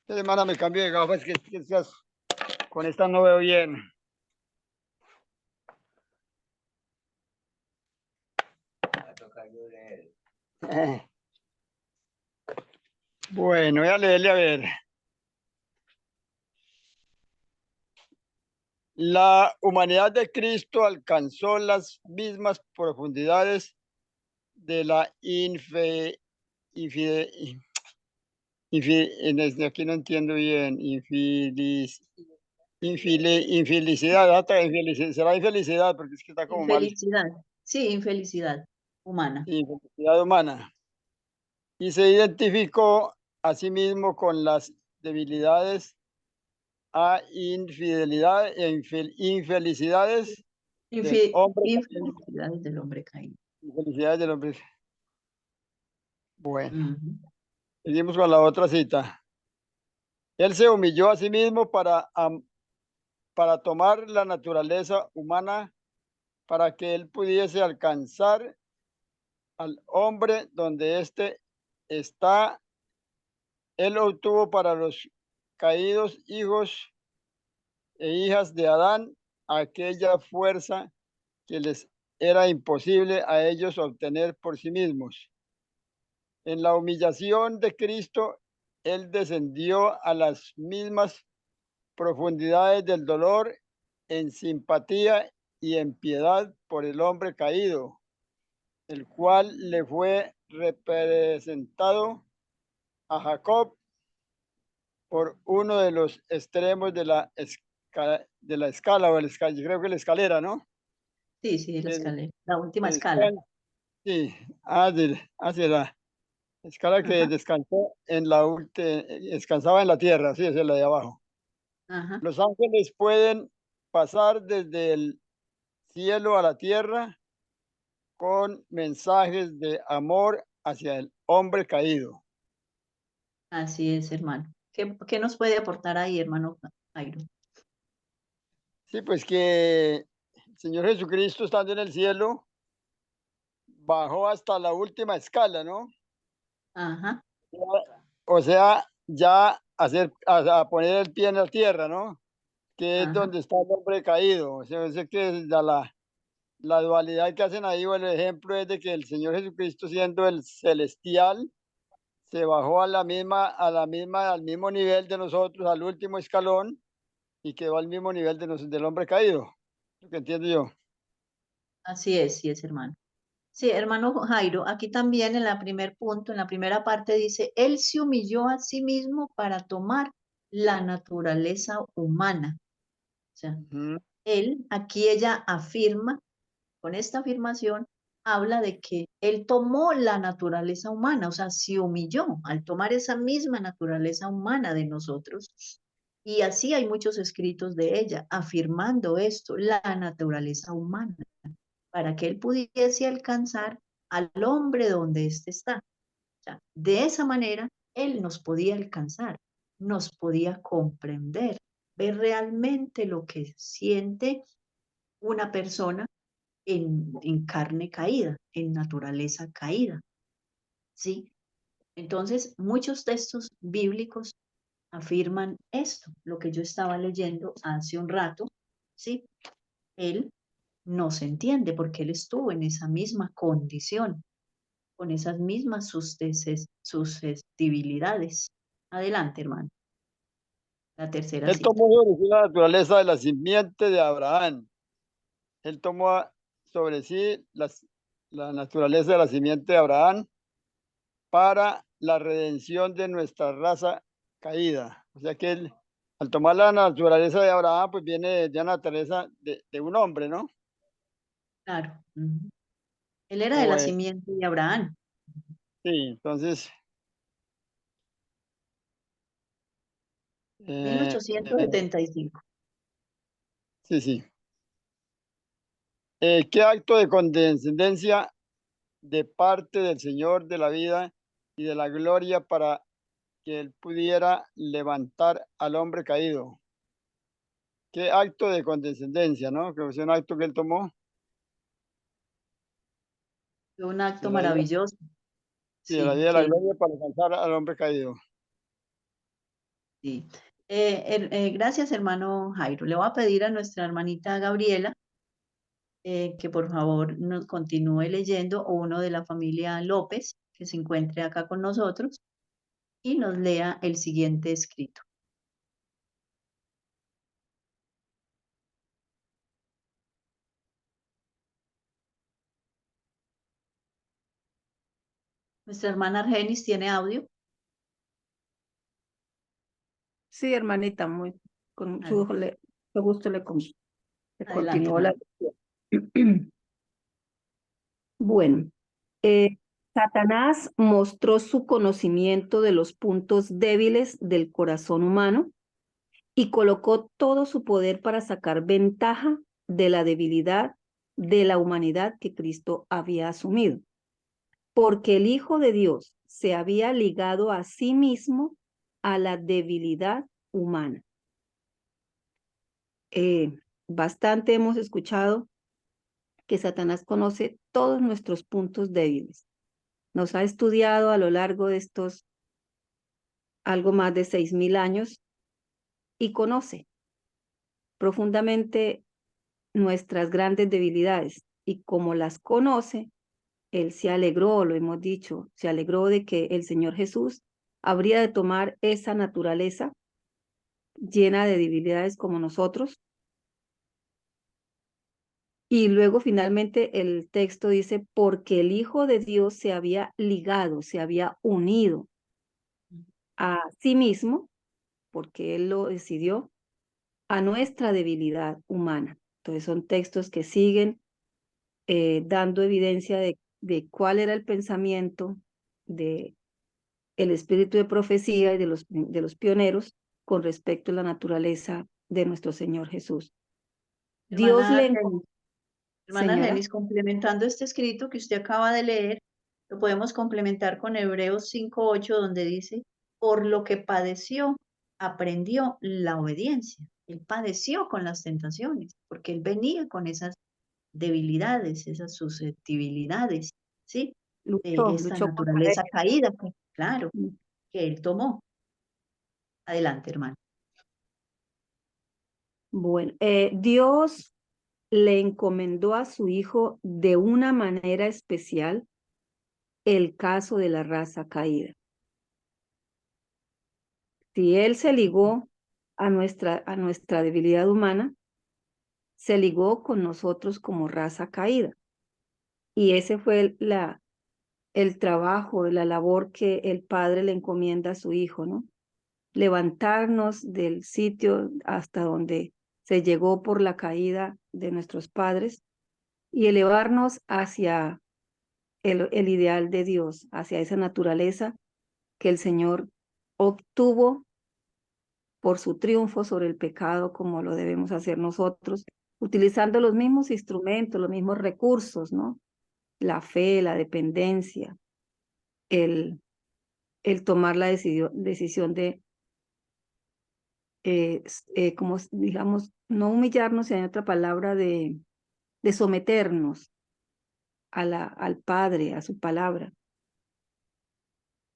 Hermana, me cambio de gafas, con esta no veo bien. Bueno, voy a leerle a ver. La humanidad de Cristo alcanzó las mismas profundidades de la aquí no entiendo bien, infelicidad, será infelicidad porque es que está como mal, Infelicidad. Sí, infelicidad humana. infelicidad humana. Y se identificó a sí mismo con las debilidades a infidelidad e infelicidades del hombre caído. Infelicidades del hombre caído. Infelicidades del hombre. Bueno, Ujú. seguimos con la otra cita. Él se humilló a sí mismo para tomar la naturaleza humana, para que él pudiese alcanzar al hombre donde éste está. Él obtuvo para los caídos hijos e hijas de Adán aquella fuerza que les era imposible a ellos obtener por sí mismos. En la humillación de Cristo, Él descendió a las mismas profundidades del dolor en simpatía y en piedad por el hombre caído, el cual le fue representado a Jacob por uno de los extremos de la escala, o yo creo que la escalera, ¿no? Sí, sí, la Que- escalera. La última que escala. descansa, sí, hacia escala que Ajá, descansó en descansaba en la tierra, sí, esa es la de abajo. ajá, Los ángeles pueden pasar desde el cielo a la tierra con mensajes de amor hacia el hombre caído. así es, hermano. ¿Qué nos puede aportar ahí, hermano Jairo? Sí, pues que el Señor Jesucristo, estando en el cielo, bajó hasta la última escala, ¿no? Ajá, O sea, ya a poner el pie en la tierra, ¿no? Que es ajá, donde está el hombre caído. O sea, es que es la dualidad que hacen ahí, o el ejemplo es de que el Señor Jesucristo, siendo el celestial, se bajó al mismo nivel de nosotros, al último escalón, y quedó al mismo nivel del hombre caído. Lo que entiendo yo. así sí es, hermano. Sí, hermano Jairo, aquí también en la primer punto, en la primera parte dice, él se humilló a sí mismo para tomar la naturaleza humana. O sea, Ujú. él, aquí ella afirma, con esta afirmación, habla de que él tomó la naturaleza humana, o sea, se humilló al tomar esa misma naturaleza humana de nosotros. Y así hay muchos escritos de ella afirmando esto, la naturaleza humana, para que él pudiese alcanzar al hombre donde éste está. O sea, de esa manera, él nos podía alcanzar, nos podía comprender, ver realmente lo que siente una persona en carne caída, en naturaleza caída, ¿sí? Entonces, muchos textos bíblicos afirman esto, lo que yo estaba leyendo hace un rato, ¿sí? Él no se entiende porque él estuvo en esa misma condición, con esas mismas susceptibilidades. Adelante, hermano. La tercera Él cita. tomó sobre sí la naturaleza de la simiente de Abraham. Él tomó sobre sí la naturaleza de la simiente de Abraham para la redención de nuestra raza caída. O sea que él, al tomar la naturaleza de Abraham, pues viene de la naturaleza de un hombre, ¿no? Claro. Ujú. Él era de O, la simiente de Abraham. sí, entonces, Mil eh, ochocientos eh, setenta y cinco. sí, sí. ¿Qué acto de condescendencia de parte del Señor de la vida y de la gloria para que él pudiera levantar al hombre caído? ¿Qué acto de condescendencia, no? Que es un acto que él tomó. Fue un acto De la vida, maravilloso, sí, de la sí, vida de la que gloria para alcanzar al hombre caído. sí. Gracias, hermano Jairo. Le voy a pedir a nuestra hermanita Gabriela que por favor nos continúe leyendo, o uno de la familia López, que se encuentre acá con nosotros, y nos lea el siguiente escrito. Nuestra hermana Argenis tiene audio. Sí, hermanita, con Ade- mucho gusto le Adelante, continúo la hermana. lectura. Bueno, eh, Satanás mostró su conocimiento de los puntos débiles del corazón humano y colocó todo su poder para sacar ventaja de la debilidad de la humanidad que Cristo había asumido, porque el Hijo de Dios se había ligado a sí mismo a la debilidad humana. Bastante hemos escuchado que Satanás conoce todos nuestros puntos débiles. Nos ha estudiado a lo largo de estos algo más de 6.000 años y conoce profundamente nuestras grandes debilidades. Y como las conoce, él se alegró, lo hemos dicho, se alegró de que el Señor Jesús habría de tomar esa naturaleza llena de debilidades como nosotros. Y luego finalmente el texto dice, porque el Hijo de Dios se había ligado, se había unido a sí mismo, porque Él lo decidió, a nuestra debilidad humana. Entonces son textos que siguen dando evidencia de cuál era el pensamiento de el espíritu de profecía y de los pioneros con respecto a la naturaleza de nuestro Señor Jesús. Dios Hermana le Argenis, hermana señora, Argenis, complementando este escrito que usted acaba de leer, lo podemos complementar con Hebreos 5:8, donde dice, por lo que padeció, aprendió la obediencia. Él padeció con las tentaciones, porque él venía con esas debilidades, esas susceptibilidades, ¿sí? De esta luchó contra naturaleza ella. caída, claro, que él tomó. Adelante, hermano. Bueno, Dios le encomendó a su hijo de una manera especial el caso de la raza caída. Si él se ligó a nuestra debilidad humana, se ligó con nosotros como raza caída. Y ese fue el trabajo, la labor que el padre le encomienda a su hijo, ¿no? Levantarnos del sitio hasta donde se llegó por la caída de nuestros padres y elevarnos hacia el ideal de Dios, hacia esa naturaleza que el Señor obtuvo por su triunfo sobre el pecado, como lo debemos hacer nosotros, utilizando los mismos instrumentos, los mismos recursos, ¿no? La fe, la dependencia, el, el tomar la decisión de, como digamos, no humillarnos, sino en otra palabra, de someternos al Padre, a su palabra.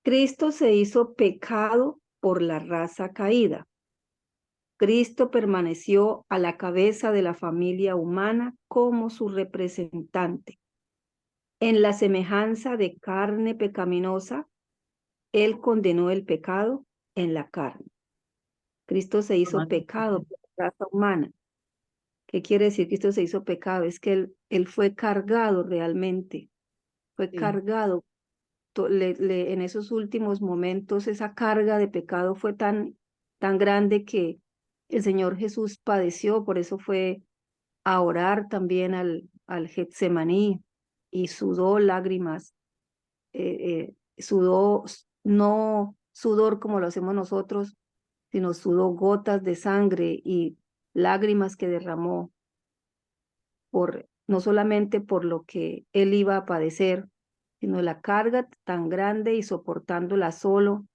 Cristo se hizo pecado por la raza caída. Cristo permaneció a la cabeza de la familia humana como su representante. En la semejanza de carne pecaminosa, Él condenó el pecado en la carne. Cristo se hizo pecado por la raza humana. ¿Qué quiere decir que Cristo se hizo pecado? Es que él fue cargado realmente, fue cargado. En esos últimos momentos esa carga de pecado fue tan grande que el Señor Jesús padeció, por eso fue a orar también al Getsemaní y sudó lágrimas, sudó, no sudor como lo hacemos nosotros, sino sudó gotas de sangre y lágrimas que derramó no solamente por lo que él iba a padecer, sino la carga tan grande y soportándola solo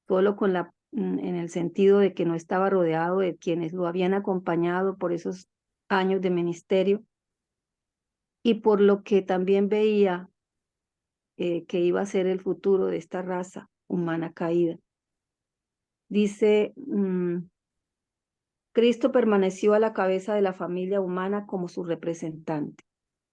en el sentido de que no estaba rodeado de quienes lo habían acompañado por esos años de ministerio, y por lo que también veía que iba a ser el futuro de esta raza humana caída. Dice, Cristo permaneció a la cabeza de la familia humana como su representante.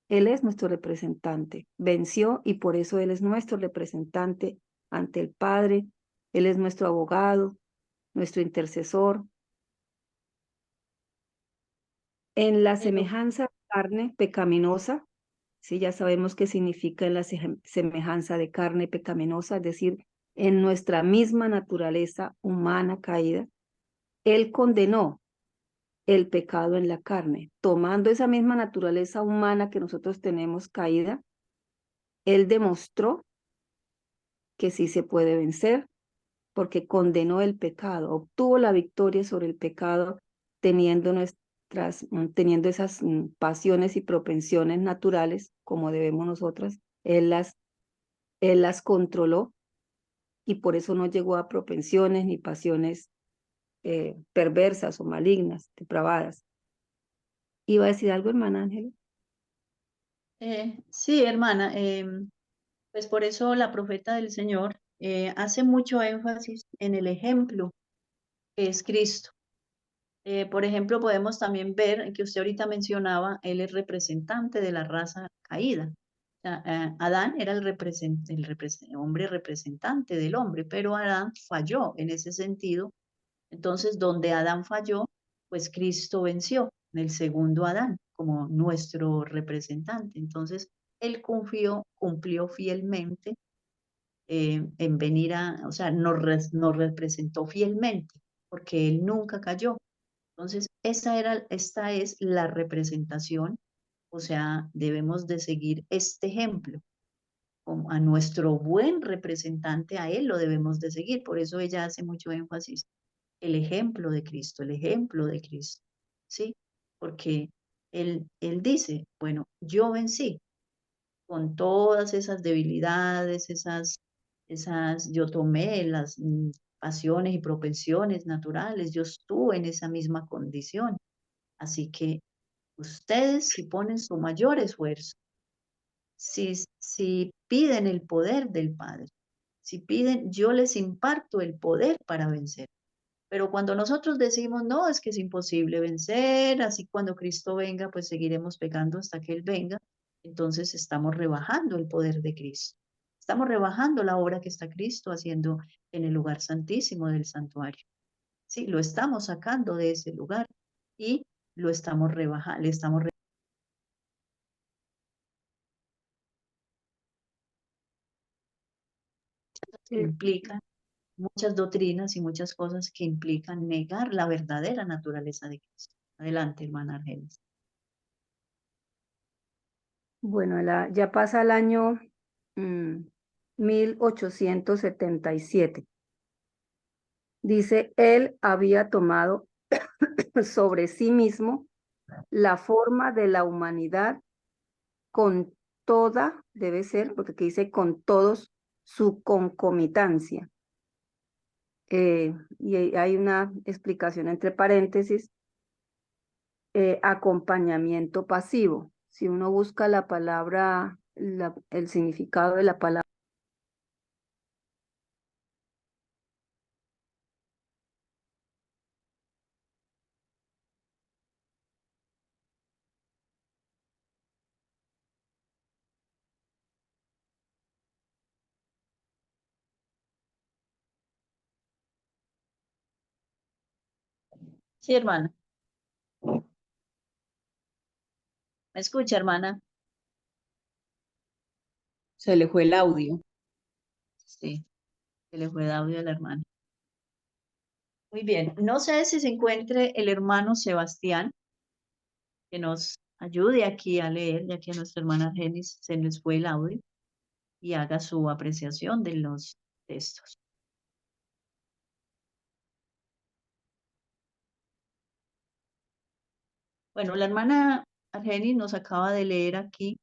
Él es nuestro representante, venció y por eso Él es nuestro representante ante el Padre. Él es nuestro abogado, nuestro intercesor. En la semejanza de carne pecaminosa, sí, ya sabemos qué significa en la semejanza de carne pecaminosa, es decir, en nuestra misma naturaleza humana caída, Él condenó el pecado en la carne, tomando esa misma naturaleza humana que nosotros tenemos caída. Él demostró que sí se puede vencer porque condenó el pecado, obtuvo la victoria sobre el pecado teniendo teniendo esas pasiones y propensiones naturales como debemos nosotras. Él las controló y por eso no llegó a propensiones ni pasiones perversas o malignas, depravadas. ¿Iba a decir algo, hermana Ángela? Sí, hermana, pues por eso la profeta del Señor hace mucho énfasis en el ejemplo que es Cristo. Por ejemplo, podemos también ver que usted ahorita mencionaba, él es representante de la raza caída. O sea, Adán era el hombre representante del hombre, pero Adán falló en ese sentido. Entonces, donde Adán falló, pues Cristo venció, en el segundo Adán, como nuestro representante. Entonces, él cumplió fielmente en venir o sea, nos representó fielmente, porque él nunca cayó. Entonces, esta es la representación, o sea, debemos de seguir este ejemplo, como a nuestro buen representante, a él lo debemos de seguir. Por eso ella hace mucho énfasis, el ejemplo de Cristo, el ejemplo de Cristo, ¿sí? Porque él dice, bueno, yo vencí con todas esas debilidades, yo tomé las pasiones y propensiones naturales, yo estuve en esa misma condición. Así que ustedes, si ponen su mayor esfuerzo, si piden el poder del Padre, si piden, yo les imparto el poder para vencer. Pero cuando nosotros decimos, no, es que es imposible vencer, así cuando Cristo venga, pues seguiremos pecando hasta que Él venga, entonces estamos rebajando el poder de Cristo. Estamos rebajando la obra que está Cristo haciendo en el lugar santísimo del santuario. Sí, lo estamos sacando de ese lugar y lo estamos rebajando, le estamos que Eh, implican muchas doctrinas y muchas cosas que implican negar la verdadera naturaleza de Cristo. Adelante, hermana Argenis. Bueno, ya pasa el año 1877. Dice, él había tomado sobre sí mismo la forma de la humanidad con toda, debe ser, porque aquí dice con todos, su concomitancia. Y hay una explicación entre paréntesis, acompañamiento pasivo. Si uno busca la palabra, el significado de la palabra. Sí, hermana. ¿Me escucha, hermana? Se le fue el audio. Sí, se le fue el audio a la hermana. Muy bien. No sé si se encuentre el hermano Sebastián, que nos ayude aquí a leer, ya que a nuestra hermana Argenis se les fue el audio, y haga su apreciación de los textos. Bueno, la hermana Argenis nos acaba de leer aquí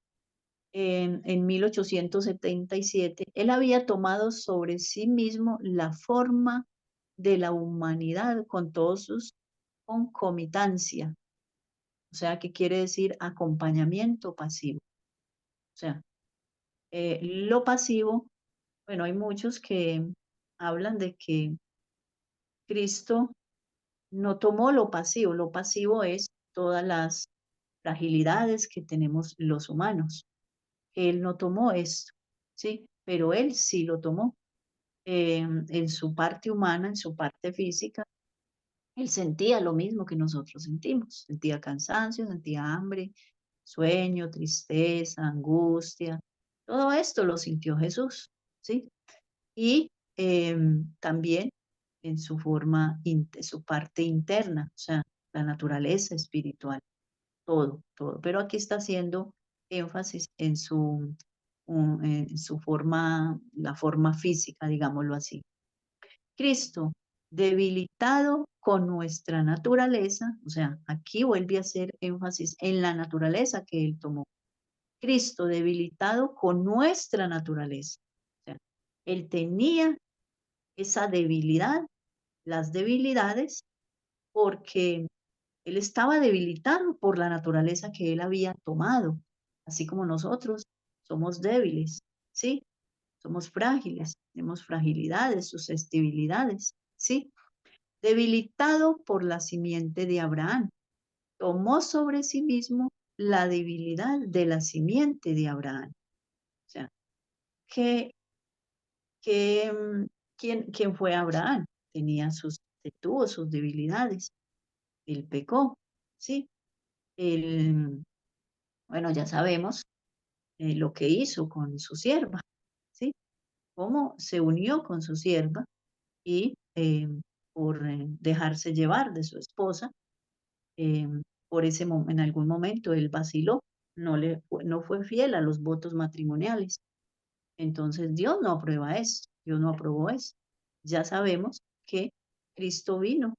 en 1877. Él había tomado sobre sí mismo la forma de la humanidad con todos sus concomitancia. O sea, ¿qué quiere decir acompañamiento pasivo? O sea, lo pasivo, bueno, hay muchos que hablan de que Cristo no tomó lo pasivo es todas las fragilidades que tenemos los humanos. Él no tomó esto, ¿sí? Pero él sí lo tomó. En su parte humana, en su parte física, él sentía lo mismo que nosotros sentimos. Sentía cansancio, sentía hambre, sueño, tristeza, angustia. Todo esto lo sintió Jesús, ¿sí? Y también en su forma, su parte interna, o sea, la naturaleza espiritual, todo, todo. Pero aquí está haciendo énfasis en su forma, la forma física, digámoslo así. Cristo, debilitado con nuestra naturaleza, o sea, aquí vuelve a hacer énfasis en la naturaleza que él tomó. Cristo debilitado con nuestra naturaleza. O sea, él tenía esa debilidad, las debilidades, porque él estaba debilitado por la naturaleza que él había tomado, así como nosotros somos débiles, ¿sí? Somos frágiles, tenemos fragilidades, susceptibilidades, ¿sí? Debilitado por la simiente de Abraham, tomó sobre sí mismo la debilidad de la simiente de Abraham. O sea, que, que, ¿quién fue Abraham? Tuvo sus debilidades, él pecó, ¿sí? Él, bueno, ya sabemos lo que hizo con su sierva, ¿sí? Cómo se unió con su sierva y por dejarse llevar de su esposa, eh, en algún momento él vaciló, no fue fiel a los votos matrimoniales. Entonces Dios no aprueba esto, Dios no aprobó esto. Ya sabemos que Cristo vino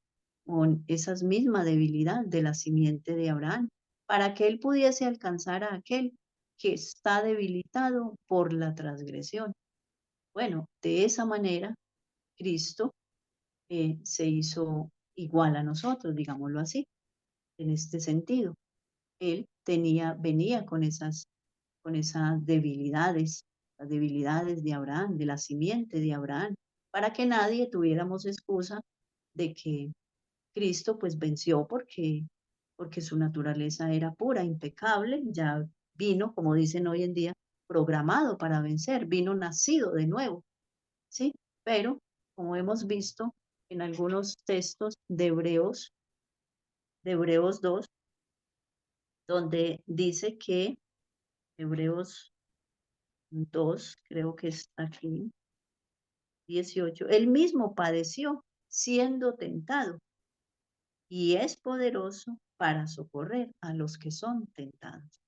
con esa misma debilidad de la simiente de Abraham, para que él pudiese alcanzar a aquel que está debilitado por la transgresión. Bueno, de esa manera Cristo se hizo igual a nosotros, digámoslo así, en este sentido. Él venía con esas debilidades, las debilidades de Abraham, de la simiente de Abraham, para que nadie tuviéramos excusa de que Cristo pues venció porque su naturaleza era pura, impecable, ya vino, como dicen hoy en día, programado para vencer, vino nacido de nuevo, ¿sí? Pero, como hemos visto en algunos textos de Hebreos 2, donde dice que Hebreos 2, creo que está aquí, 18, él mismo padeció siendo tentado y es poderoso para socorrer a los que son tentados.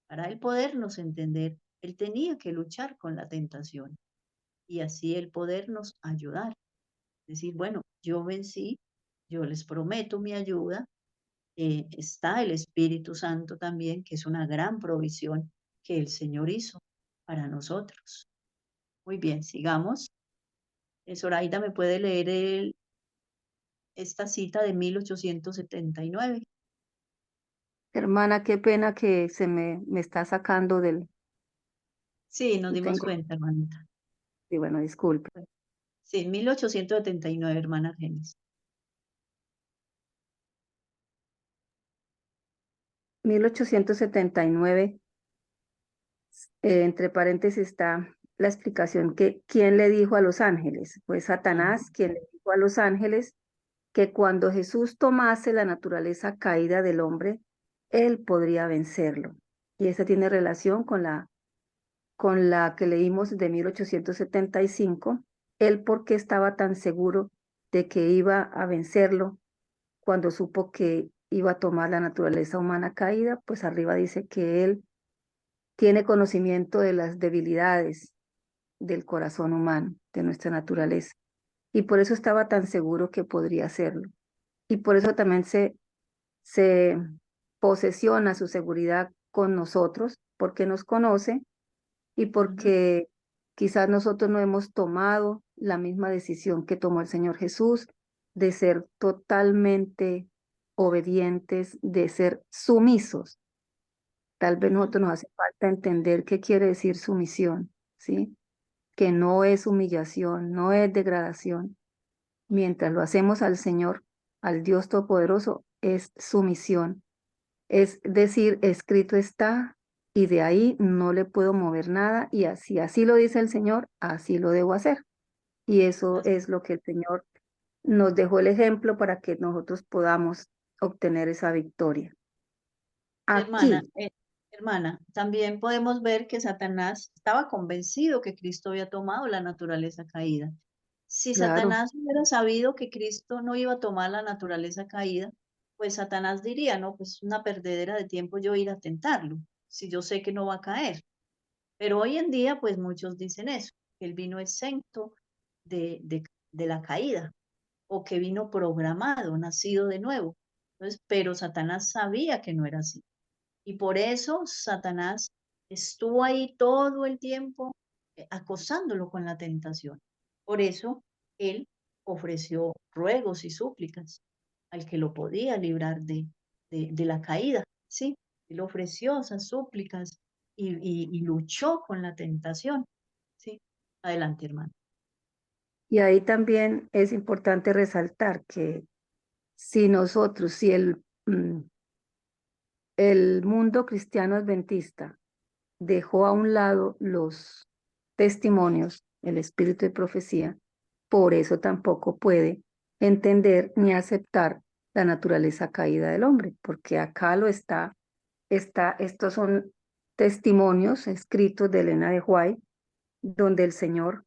Para él podernos entender, él tenía que luchar con la tentación y así él podernos ayudar. Decir, bueno, yo vencí, yo les prometo mi ayuda, está el Espíritu Santo también, que es una gran provisión que el Señor hizo para nosotros. Muy bien, sigamos. Zoraida, ¿me puede leer esta cita de 1879? Hermana, qué pena que se me está sacando del... Sí, nos dimos Tengo, cuenta, hermanita. sí, bueno, disculpe. Sí, 1879, hermana Argenis. 1879, entre paréntesis está la explicación que quién le dijo a los ángeles. Fue Satanás quien le dijo a los ángeles que cuando Jesús tomase la naturaleza caída del hombre, él podría vencerlo. Y esa tiene relación con la que leímos de 1875, él porque estaba tan seguro de que iba a vencerlo cuando supo que iba a tomar la naturaleza humana caída, pues arriba dice que él tiene conocimiento de las debilidades del corazón humano, de nuestra naturaleza. Y por eso estaba tan seguro que podría hacerlo. Y por eso también se posesiona su seguridad con nosotros, porque nos conoce y porque quizás nosotros no hemos tomado la misma decisión que tomó el Señor Jesús de ser totalmente obedientes, de ser sumisos. Tal vez nosotros nos hace falta entender qué quiere decir sumisión, ¿sí? Que no es humillación, no es degradación. Mientras lo hacemos al Señor, al Dios Todopoderoso, es sumisión. Es decir, escrito está y de ahí no le puedo mover nada y así lo dice el Señor, así lo debo hacer. Y eso es lo que el Señor nos dejó el ejemplo para que nosotros podamos obtener esa victoria. Hermana, Aquí, hermana, también podemos ver que Satanás estaba convencido que Cristo había tomado la naturaleza caída. Si claro, Satanás hubiera sabido que Cristo no iba a tomar la naturaleza caída, pues Satanás diría, no, pues una perdedera de tiempo yo ir a tentarlo, si yo sé que no va a caer. Pero hoy en día, pues muchos dicen eso, que él vino exento de, de, de la caída o que vino programado, nacido de nuevo. Entonces, pero Satanás sabía que no era así. Y por eso Satanás estuvo ahí todo el tiempo acosándolo con la tentación. Por eso él ofreció ruegos y súplicas al que lo podía librar de la caída. Sí, él ofreció esas súplicas y luchó con la tentación. Sí, adelante, hermano. y ahí también es importante resaltar que si nosotros, si el mundo cristiano adventista dejó a un lado los testimonios, el espíritu de profecía, por eso tampoco puede entender ni aceptar la naturaleza caída del hombre, porque acá estos son testimonios escritos de Elena de White, donde el Señor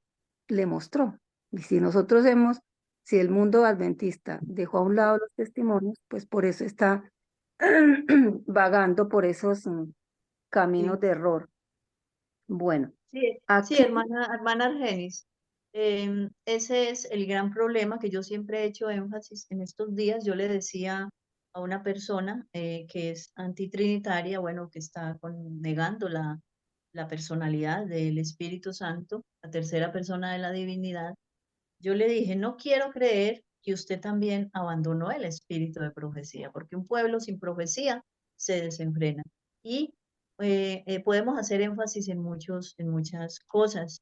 le mostró. Y si el mundo adventista dejó a un lado los testimonios, pues por eso está vagando por esos caminos Sí. de error. Bueno, Sí, sí, Aquí, hermana Argenis. Ese es el gran problema que yo siempre he hecho énfasis en estos días. Yo le decía a una persona que es antitrinitaria, bueno, que está negando la personalidad del Espíritu Santo, la tercera persona de la divinidad. Yo le dije, no quiero creer que usted también abandonó el espíritu de profecía, porque un pueblo sin profecía se desenfrena. Y podemos hacer énfasis en muchas cosas.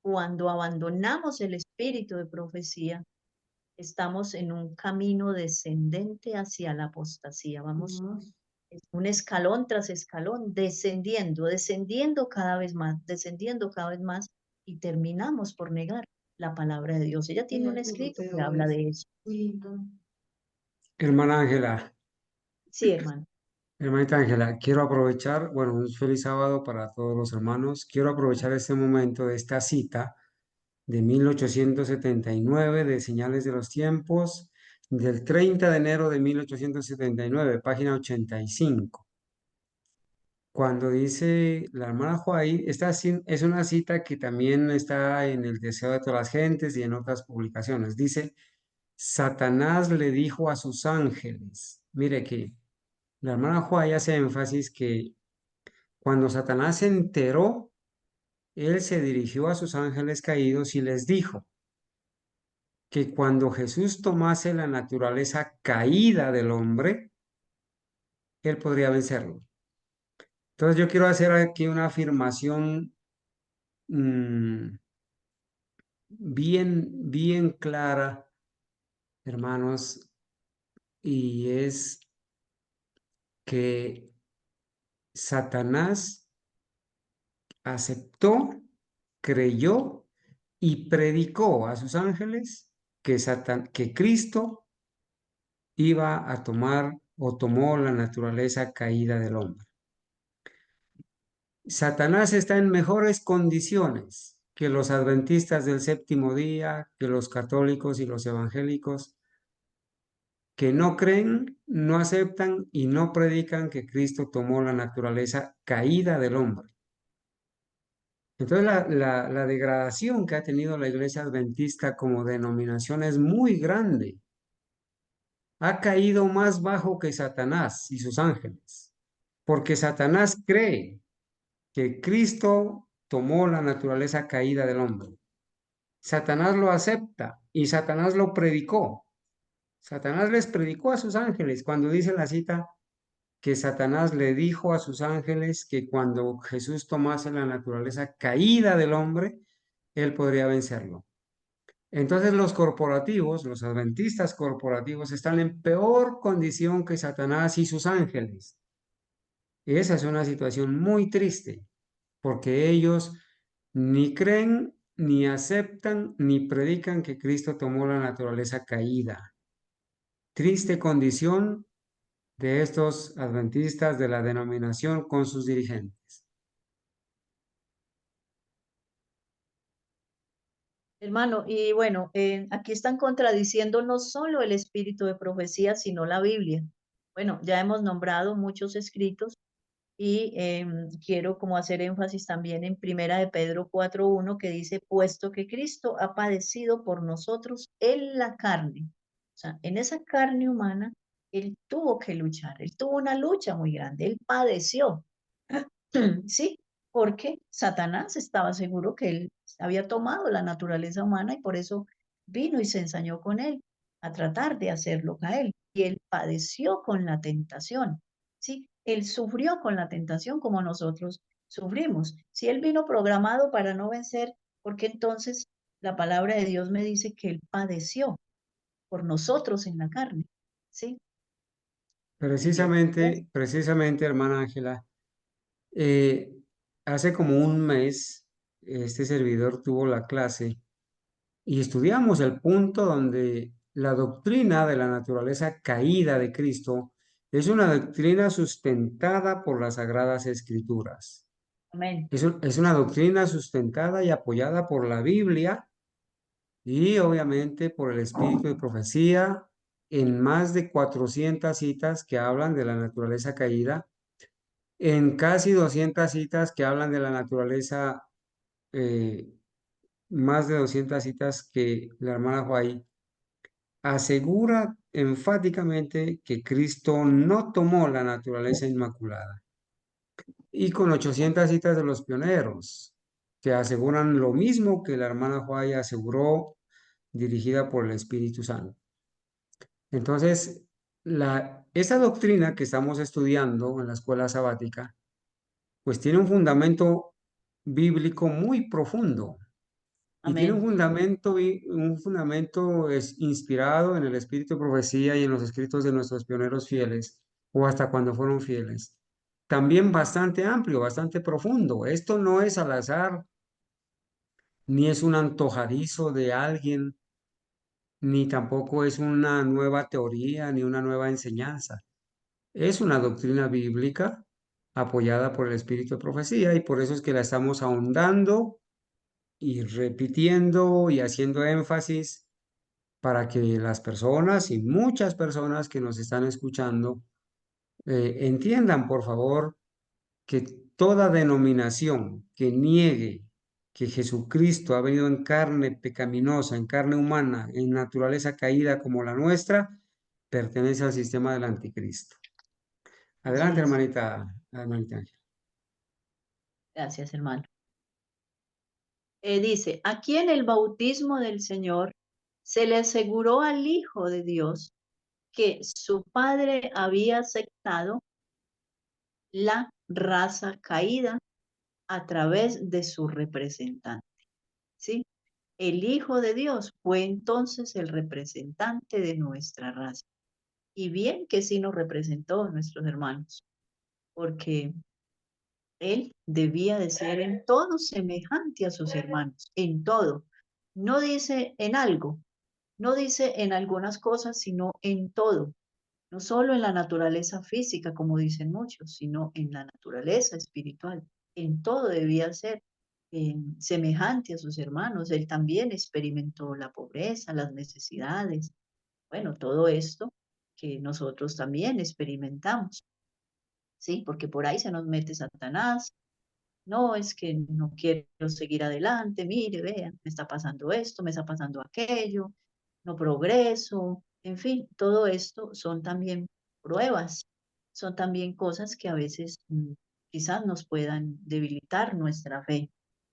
Cuando abandonamos el espíritu de profecía, estamos en un camino descendente hacia la apostasía. Vamos, es un escalón tras escalón, descendiendo descendiendo cada vez más, y terminamos por negar la palabra de Dios. Ella tiene un escrito que habla de eso. Hermana Ángela, Sí, hermano. hermanita Ángela, quiero aprovechar, bueno, un feliz sábado para todos los hermanos. Quiero aprovechar este momento de esta cita de 1879 de Señales de los Tiempos, del 30 de enero de 1879, página 85. Cuando dice la hermana White, es una cita que también está en El Deseo de todas las gentes y en otras publicaciones. Dice, Satanás le dijo a sus ángeles, mire que la hermana White hace énfasis que cuando Satanás se enteró, él se dirigió a sus ángeles caídos y les dijo que cuando Jesús tomase la naturaleza caída del hombre, él podría vencerlo. Entonces yo quiero hacer aquí una afirmación mm, bien clara, hermanos, y es que Satanás aceptó, creyó y predicó a sus ángeles que Cristo iba a tomar o tomó la naturaleza caída del hombre. Satanás está en mejores condiciones que los adventistas del séptimo día, que los católicos y los evangélicos, que no creen, no aceptan y no predican que Cristo tomó la naturaleza caída del hombre. Entonces la degradación que ha tenido la iglesia adventista como denominación es muy grande. Ha caído más bajo que Satanás y sus ángeles, porque Satanás cree que Cristo tomó la naturaleza caída del hombre. Satanás lo acepta y Satanás lo predicó. Satanás les predicó a sus ángeles cuando dice la cita que Satanás le dijo a sus ángeles que cuando Jesús tomase la naturaleza caída del hombre, él podría vencerlo. Entonces los corporativos, los adventistas corporativos, están en peor condición que Satanás y sus ángeles. Esa es una situación muy triste, porque ellos ni creen, ni aceptan, ni predican que Cristo tomó la naturaleza caída. Triste condición de estos adventistas de la denominación con sus dirigentes. Hermano, y bueno, aquí están contradiciendo no solo el espíritu de profecía, sino la Biblia. Bueno, ya hemos nombrado muchos escritos y quiero como hacer énfasis también en Primera de Pedro 4:1 que dice, puesto que Cristo ha padecido por nosotros en la carne. O sea, en esa carne humana, Él tuvo que luchar, Él tuvo una lucha muy grande, Él padeció. Sí, porque Satanás estaba seguro que Él había tomado la naturaleza humana y por eso vino y se ensañó con Él a tratar de hacerlo caer. Y Él padeció con la tentación. ¿Sí? Él sufrió con la tentación como nosotros sufrimos. Si Él vino programado para no vencer, porque entonces la palabra de Dios me dice que Él padeció por nosotros en la carne? ¿Sí? Bien. Precisamente, hermana Ángela, eh, hace como un mes, este servidor tuvo la clase y estudiamos el punto donde la doctrina de la naturaleza caída de Cristo es una doctrina sustentada por las Sagradas Escrituras. Amén. Es una doctrina sustentada y apoyada por la Biblia y obviamente por el espíritu de profecía en más de 400 citas que hablan de la naturaleza caída. en casi 200 citas que hablan de la naturaleza, eh, más de 200 citas que la hermana White asegura enfáticamente que Cristo no tomó la naturaleza inmaculada. Y con 800 citas de los pioneros, que aseguran lo mismo que la hermana White aseguró, dirigida por el Espíritu Santo. Entonces, esa doctrina que estamos estudiando en la escuela sabática, pues tiene un fundamento bíblico muy profundo y tiene un Amén. fundamento, inspirado en el espíritu de profecía y en los escritos de nuestros pioneros fieles, o hasta cuando fueron fieles. También bastante amplio, bastante profundo. Esto no es al azar, ni es un antojadizo de alguien, ni tampoco es una nueva teoría, ni una nueva enseñanza. Es una doctrina bíblica apoyada por el espíritu de profecía y por eso es que la estamos ahondando y repitiendo y haciendo énfasis para que las personas y muchas personas que nos están escuchando entiendan, por favor, que toda denominación que niegue que Jesucristo ha venido en carne pecaminosa, en carne humana, en naturaleza caída como la nuestra, pertenece al sistema del anticristo. Así Adelante, es. hermanita Ángela. Gracias, hermano. Dice, aquí en el bautismo del Señor se le aseguró al Hijo de Dios que su Padre había aceptado la raza caída a través de su representante, ¿sí? El Hijo de Dios fue entonces el representante de nuestra raza. Y bien que sí nos representó, nuestros hermanos, porque Él debía de ser en todo semejante a sus hermanos, en todo. No dice en algo, no dice en algunas cosas, sino en todo. No solo en la naturaleza física, como dicen muchos, sino en la naturaleza espiritual. En todo debía ser semejante a sus hermanos. Él también experimentó la pobreza, las necesidades, bueno, todo esto que nosotros también experimentamos, ¿sí? Porque por ahí se nos mete Satanás. No, es que no quiero seguir adelante, mire, vean, me está pasando esto, me está pasando aquello, no progreso, en fin, todo esto son también pruebas, son también cosas que a veces quizás nos puedan debilitar nuestra fe,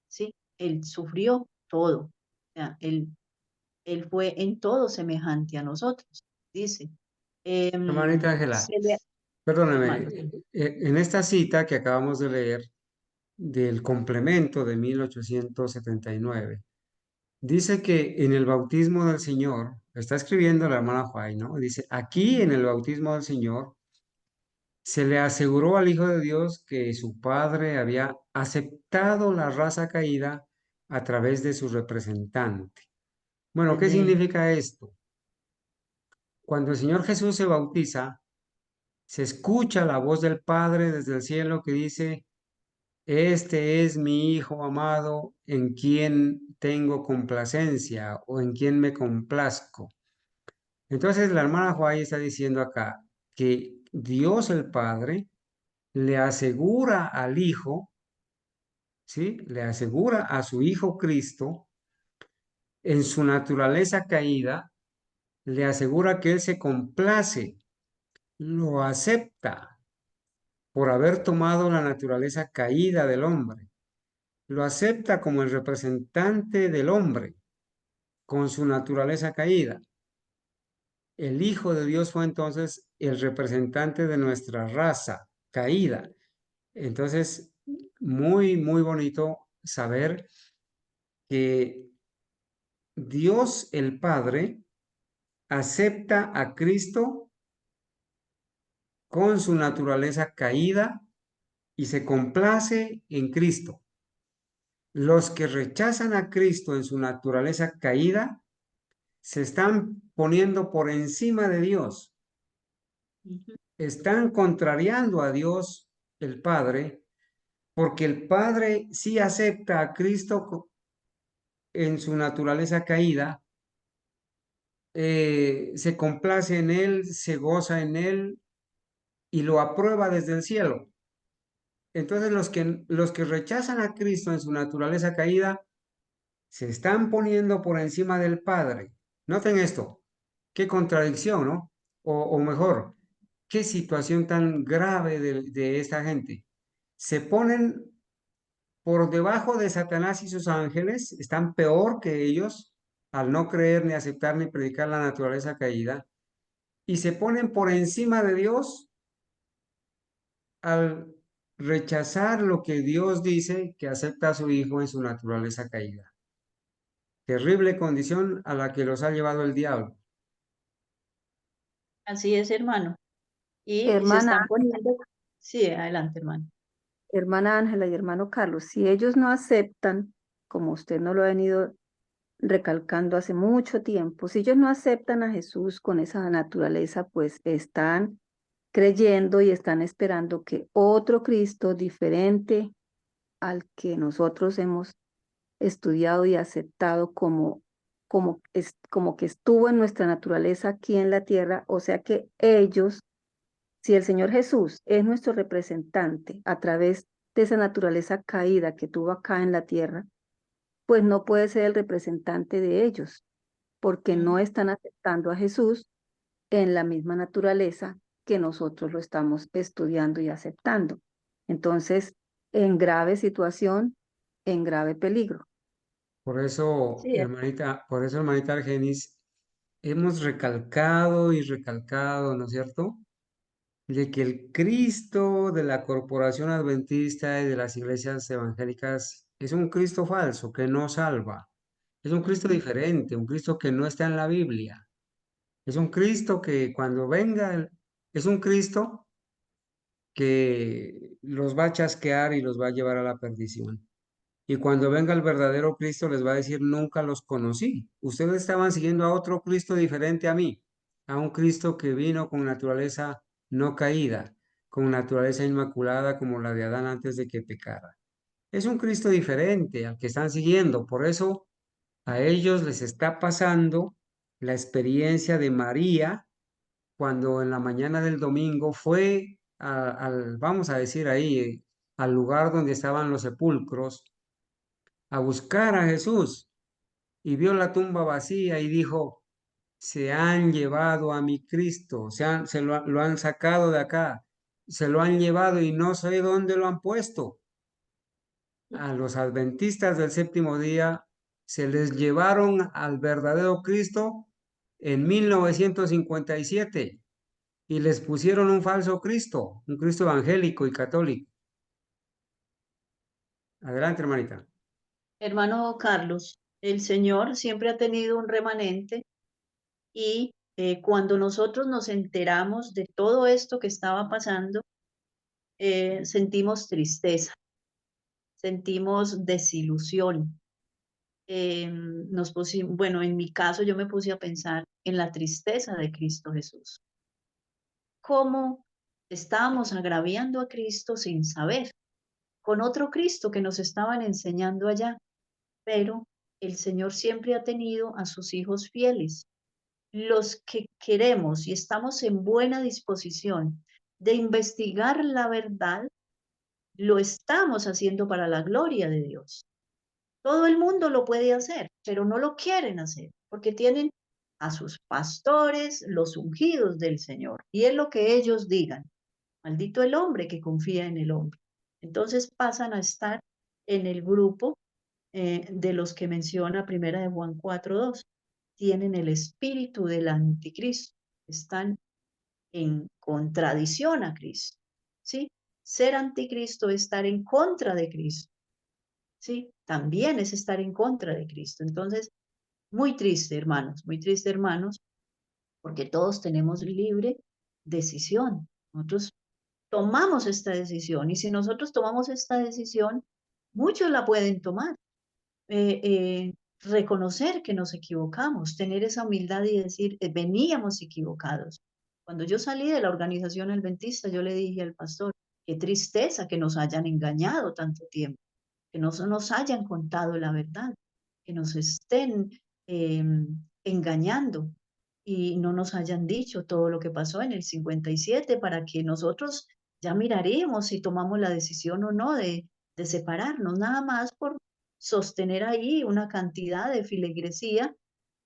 ¿sí? Él sufrió todo, o sea, él fue en todo semejante a nosotros, dice. Hermanita Ángela, Se le, perdóname, hermano, en esta cita que acabamos de leer del complemento de 1879, dice que en el bautismo del Señor, está escribiendo la hermana Juay, ¿no? Dice, aquí en el bautismo del Señor se le aseguró al Hijo de Dios que su Padre había aceptado la raza caída a través de su representante. Bueno, ¿qué desde, significa esto? Cuando el Señor Jesús se bautiza, se escucha la voz del Padre desde el cielo que dice, este es mi Hijo amado en quien tengo complacencia o en quien me complazco. Entonces la hermana Juárez está diciendo acá que Dios el Padre le asegura al Hijo, ¿sí? Le asegura a su Hijo Cristo en su naturaleza caída, le asegura que Él se complace, lo acepta por haber tomado la naturaleza caída del hombre. Lo acepta como el representante del hombre con su naturaleza caída. El Hijo de Dios fue entonces el representante de nuestra raza caída. Entonces, muy, muy bonito saber que Dios el Padre acepta a Cristo con su naturaleza caída y se complace en Cristo. Los que rechazan a Cristo en su naturaleza caída se están poniendo por encima de Dios, están contrariando a Dios el Padre, porque el Padre sí acepta a Cristo en su naturaleza caída, se complace en Él, se goza en Él y lo aprueba desde el cielo. Entonces los que rechazan a Cristo en su naturaleza caída se están poniendo por encima del Padre. Noten esto, qué contradicción, ¿no? O mejor, qué situación tan grave de esta gente. Se ponen por debajo de Satanás y sus ángeles, están peor que ellos al no creer ni aceptar ni predicar la naturaleza caída, y se ponen por encima de Dios al rechazar lo que Dios dice que acepta a su Hijo en su naturaleza caída. Terrible condición a la que los ha llevado el diablo. Así es, hermano. Y se Hermana, están poniendo, sí, adelante, hermano. hermana Ángela y hermano Carlos, si ellos no aceptan, como usted no lo ha venido recalcando hace mucho tiempo, si ellos no aceptan a Jesús con esa naturaleza, pues están creyendo y están esperando que otro Cristo diferente al que nosotros hemos estudiado y aceptado como que estuvo en nuestra naturaleza aquí en la tierra, o sea que ellos, si el Señor Jesús es nuestro representante a través de esa naturaleza caída que tuvo acá en la tierra, pues no puede ser el representante de ellos, porque no están aceptando a Jesús en la misma naturaleza que nosotros lo estamos estudiando y aceptando. Entonces, en grave situación, en grave peligro. Sí, Por eso, hermanita Argenis, hemos recalcado y recalcado, ¿no es cierto? De que el Cristo de la Corporación Adventista y de las iglesias evangélicas es un Cristo falso que no salva. Es un Cristo diferente, un Cristo que no está en la Biblia. Es un Cristo que cuando venga, es un Cristo que los va a chasquear y los va a llevar a la perdición. Y cuando venga el verdadero Cristo les va a decir, nunca los conocí. Ustedes estaban siguiendo a otro Cristo diferente a mí, a un Cristo que vino con naturaleza no caída, con naturaleza inmaculada como la de Adán antes de que pecara. Es un Cristo diferente al que están siguiendo. Por eso a ellos les está pasando la experiencia de María cuando en la mañana del domingo fue vamos a decir ahí, al lugar donde estaban los sepulcros a buscar a Jesús y vio la tumba vacía y dijo, se han llevado a mi Cristo, lo han sacado de acá, se lo han llevado y no sé dónde lo han puesto. A los adventistas del séptimo día se les llevaron al verdadero Cristo en 1957 y les pusieron un falso Cristo, un Cristo evangélico y católico. Adelante, hermanita. hermano Carlos, el Señor siempre ha tenido un remanente y cuando nosotros nos enteramos de todo esto que estaba pasando, sentimos tristeza, sentimos desilusión. Bueno, en mi caso yo me puse a pensar en la tristeza de Cristo Jesús. Cómo estábamos agraviando a Cristo sin saber, con otro Cristo que nos estaban enseñando allá, pero el Señor siempre ha tenido a sus hijos fieles, los que queremos y estamos en buena disposición de investigar la verdad, lo estamos haciendo para la gloria de Dios. Todo el mundo lo puede hacer, pero no lo quieren hacer porque tienen a sus pastores, los ungidos del Señor, y es lo que ellos digan. Maldito el hombre que confía en el hombre. Entonces pasan a estar en el grupo de los que menciona Primera de Juan 4:2. Tienen el espíritu del anticristo, están en contradicción a Cristo, ¿sí? Ser anticristo es estar en contra de Cristo, ¿sí? También es estar en contra de Cristo. Entonces, muy triste, hermanos, porque todos tenemos libre decisión. Nosotros tomamos esta decisión y si nosotros tomamos esta decisión, muchos la pueden tomar. Eh, eh, Reconocer que nos equivocamos, tener esa humildad y decir, veníamos equivocados. Cuando yo salí de la organización adventista, yo le dije al pastor, qué tristeza que nos hayan engañado tanto tiempo, que no nos hayan contado la verdad, que nos estén eh, engañando y no nos hayan dicho todo lo que pasó en el 57 para que nosotros ya miraremos si tomamos la decisión o no de separarnos, nada más por sostener ahí una cantidad de filigresía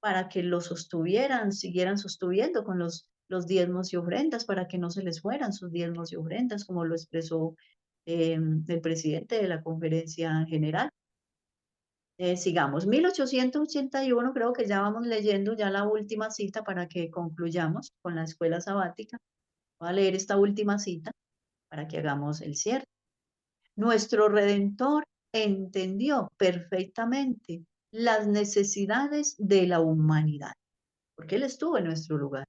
para que lo sostuvieran, siguieran sosteniendo con los diezmos y ofrendas, para que no se les fueran sus diezmos y ofrendas, como lo expresó el presidente de la conferencia general. Sigamos, 1881, creo que ya vamos leyendo ya la última cita para que concluyamos con la escuela sabática. Voy a leer esta última cita para que hagamos el cierre. Nuestro Redentor entendió perfectamente las necesidades de la humanidad, porque Él estuvo en nuestro lugar.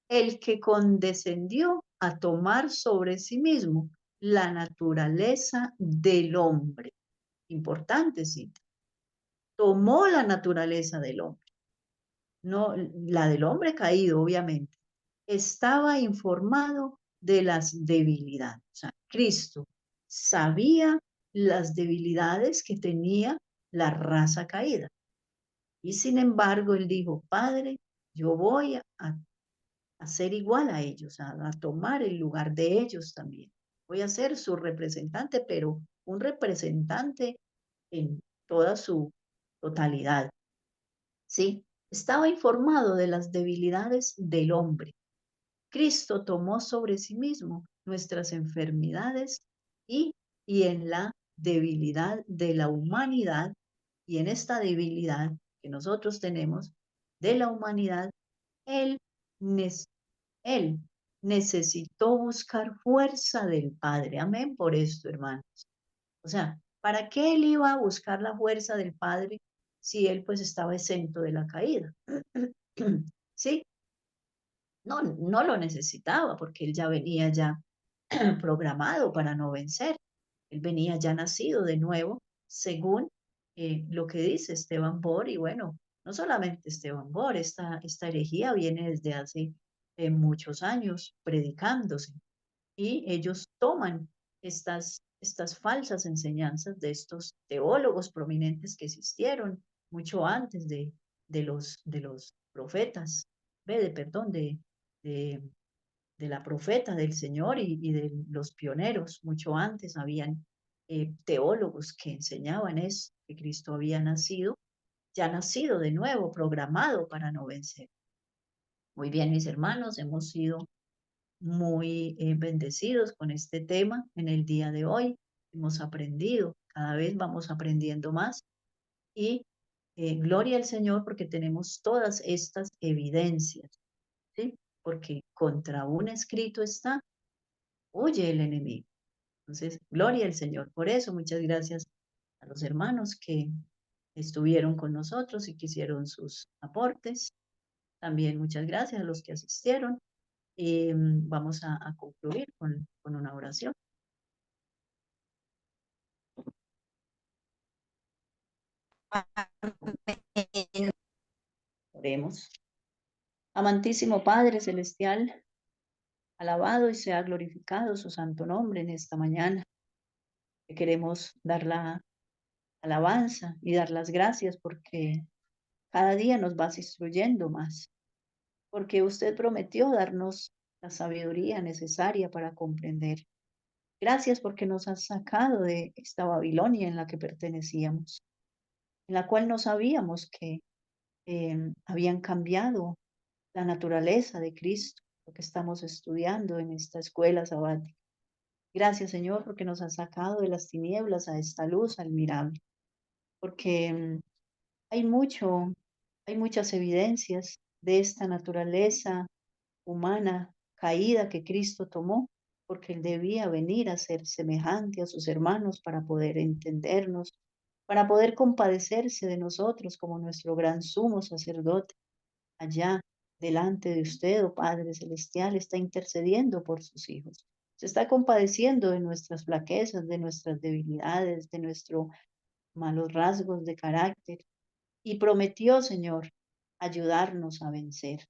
El que condescendió a tomar sobre sí mismo la naturaleza del hombre. Importante cita. Tomó la naturaleza del hombre, no la del hombre caído, obviamente. Estaba informado de las debilidades. O sea, Cristo sabía las debilidades que tenía la raza caída. Y sin embargo, él dijo, Padre, yo voy a ser igual a ellos, a tomar el lugar de ellos también. Voy a ser su representante, pero un representante en toda su totalidad. ¿Sí? Estaba informado de las debilidades del hombre. Cristo tomó sobre sí mismo nuestras enfermedades y en la debilidad de la humanidad y en esta debilidad que nosotros tenemos de la humanidad, Él, él necesitó buscar fuerza del Padre. Amén por esto, hermanos. O sea, ¿para qué Él iba a buscar la fuerza del Padre si Él pues estaba exento de la caída? ¿Sí? No, no lo necesitaba porque Él ya venía ya programado para no vencer. Él venía ya nacido de nuevo, según lo que dice Esteban Bor, y bueno, no solamente Esteban Bor, esta herejía viene desde hace muchos años predicándose, y ellos toman estas falsas enseñanzas de estos teólogos prominentes que existieron mucho antes de los profetas, perdón, de de la profeta del Señor y de los pioneros. Mucho antes habían teólogos que enseñaban eso, que Cristo había nacido, ya nacido de nuevo, programado para no vencer. Muy bien, mis hermanos, hemos sido muy bendecidos con este tema en el día de hoy. Hemos aprendido, cada vez vamos aprendiendo más y gloria al Señor porque tenemos todas estas evidencias, ¿sí? Porque contra un escrito está, huye el enemigo. Entonces, gloria al Señor. Por eso, muchas gracias a los hermanos que estuvieron con nosotros y que hicieron sus aportes. También muchas gracias a los que asistieron. Y vamos a concluir con una oración. Oremos. Amantísimo Padre Celestial, alabado y sea glorificado su santo nombre en esta mañana. Que queremos dar la alabanza y dar las gracias porque cada día nos vas instruyendo más, porque usted prometió darnos la sabiduría necesaria para comprender. Gracias porque nos has sacado de esta Babilonia en la que pertenecíamos, en la cual no sabíamos que habían cambiado la naturaleza de Cristo, lo que estamos estudiando en esta escuela sabática. Gracias, Señor, porque nos has sacado de las tinieblas a esta luz admirable, porque hay hay muchas evidencias de esta naturaleza humana caída que Cristo tomó, porque Él debía venir a ser semejante a sus hermanos para poder entendernos, para poder compadecerse de nosotros como nuestro gran sumo sacerdote. Allá delante de usted, oh Padre Celestial, está intercediendo por sus hijos. Se está compadeciendo de nuestras flaquezas, de nuestras debilidades, de nuestros malos rasgos de carácter. Y prometió, Señor, ayudarnos a vencer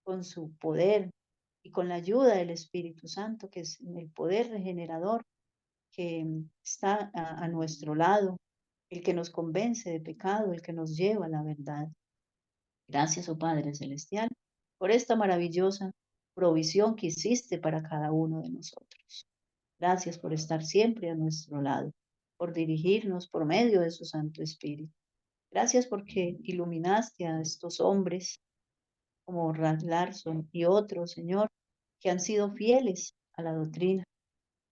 con su poder y con la ayuda del Espíritu Santo, que es el poder regenerador que está a nuestro lado, el que nos convence de pecado, el que nos lleva a la verdad. Gracias, oh Padre Celestial, por esta maravillosa provisión que hiciste para cada uno de nosotros. Gracias por estar siempre a nuestro lado, por dirigirnos por medio de su Santo Espíritu. Gracias porque iluminaste a estos hombres como Ralph Larson y otros, Señor, que han sido fieles a la doctrina,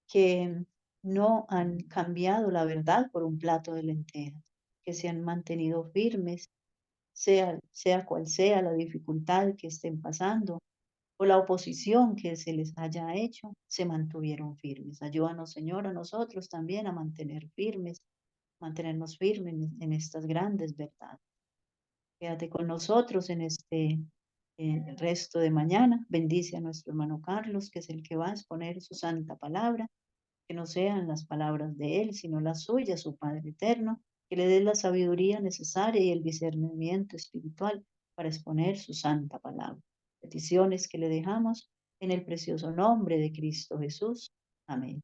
que no han cambiado la verdad por un plato de lentejas, que se han mantenido firmes, sea cual sea la dificultad que estén pasando o la oposición que se les haya hecho, se mantuvieron firmes. Ayúdanos, Señor, a nosotros también a mantenernos firmes en estas grandes verdades. Quédate con nosotros en este resto de mañana. Bendice a nuestro hermano Carlos, que es el que va a exponer su santa palabra. Que no sean las palabras de él, sino las suyas, su Padre eterno. Que le dé la sabiduría necesaria y el discernimiento espiritual para exponer su santa palabra. Peticiones que le dejamos en el precioso nombre de Cristo Jesús. Amén.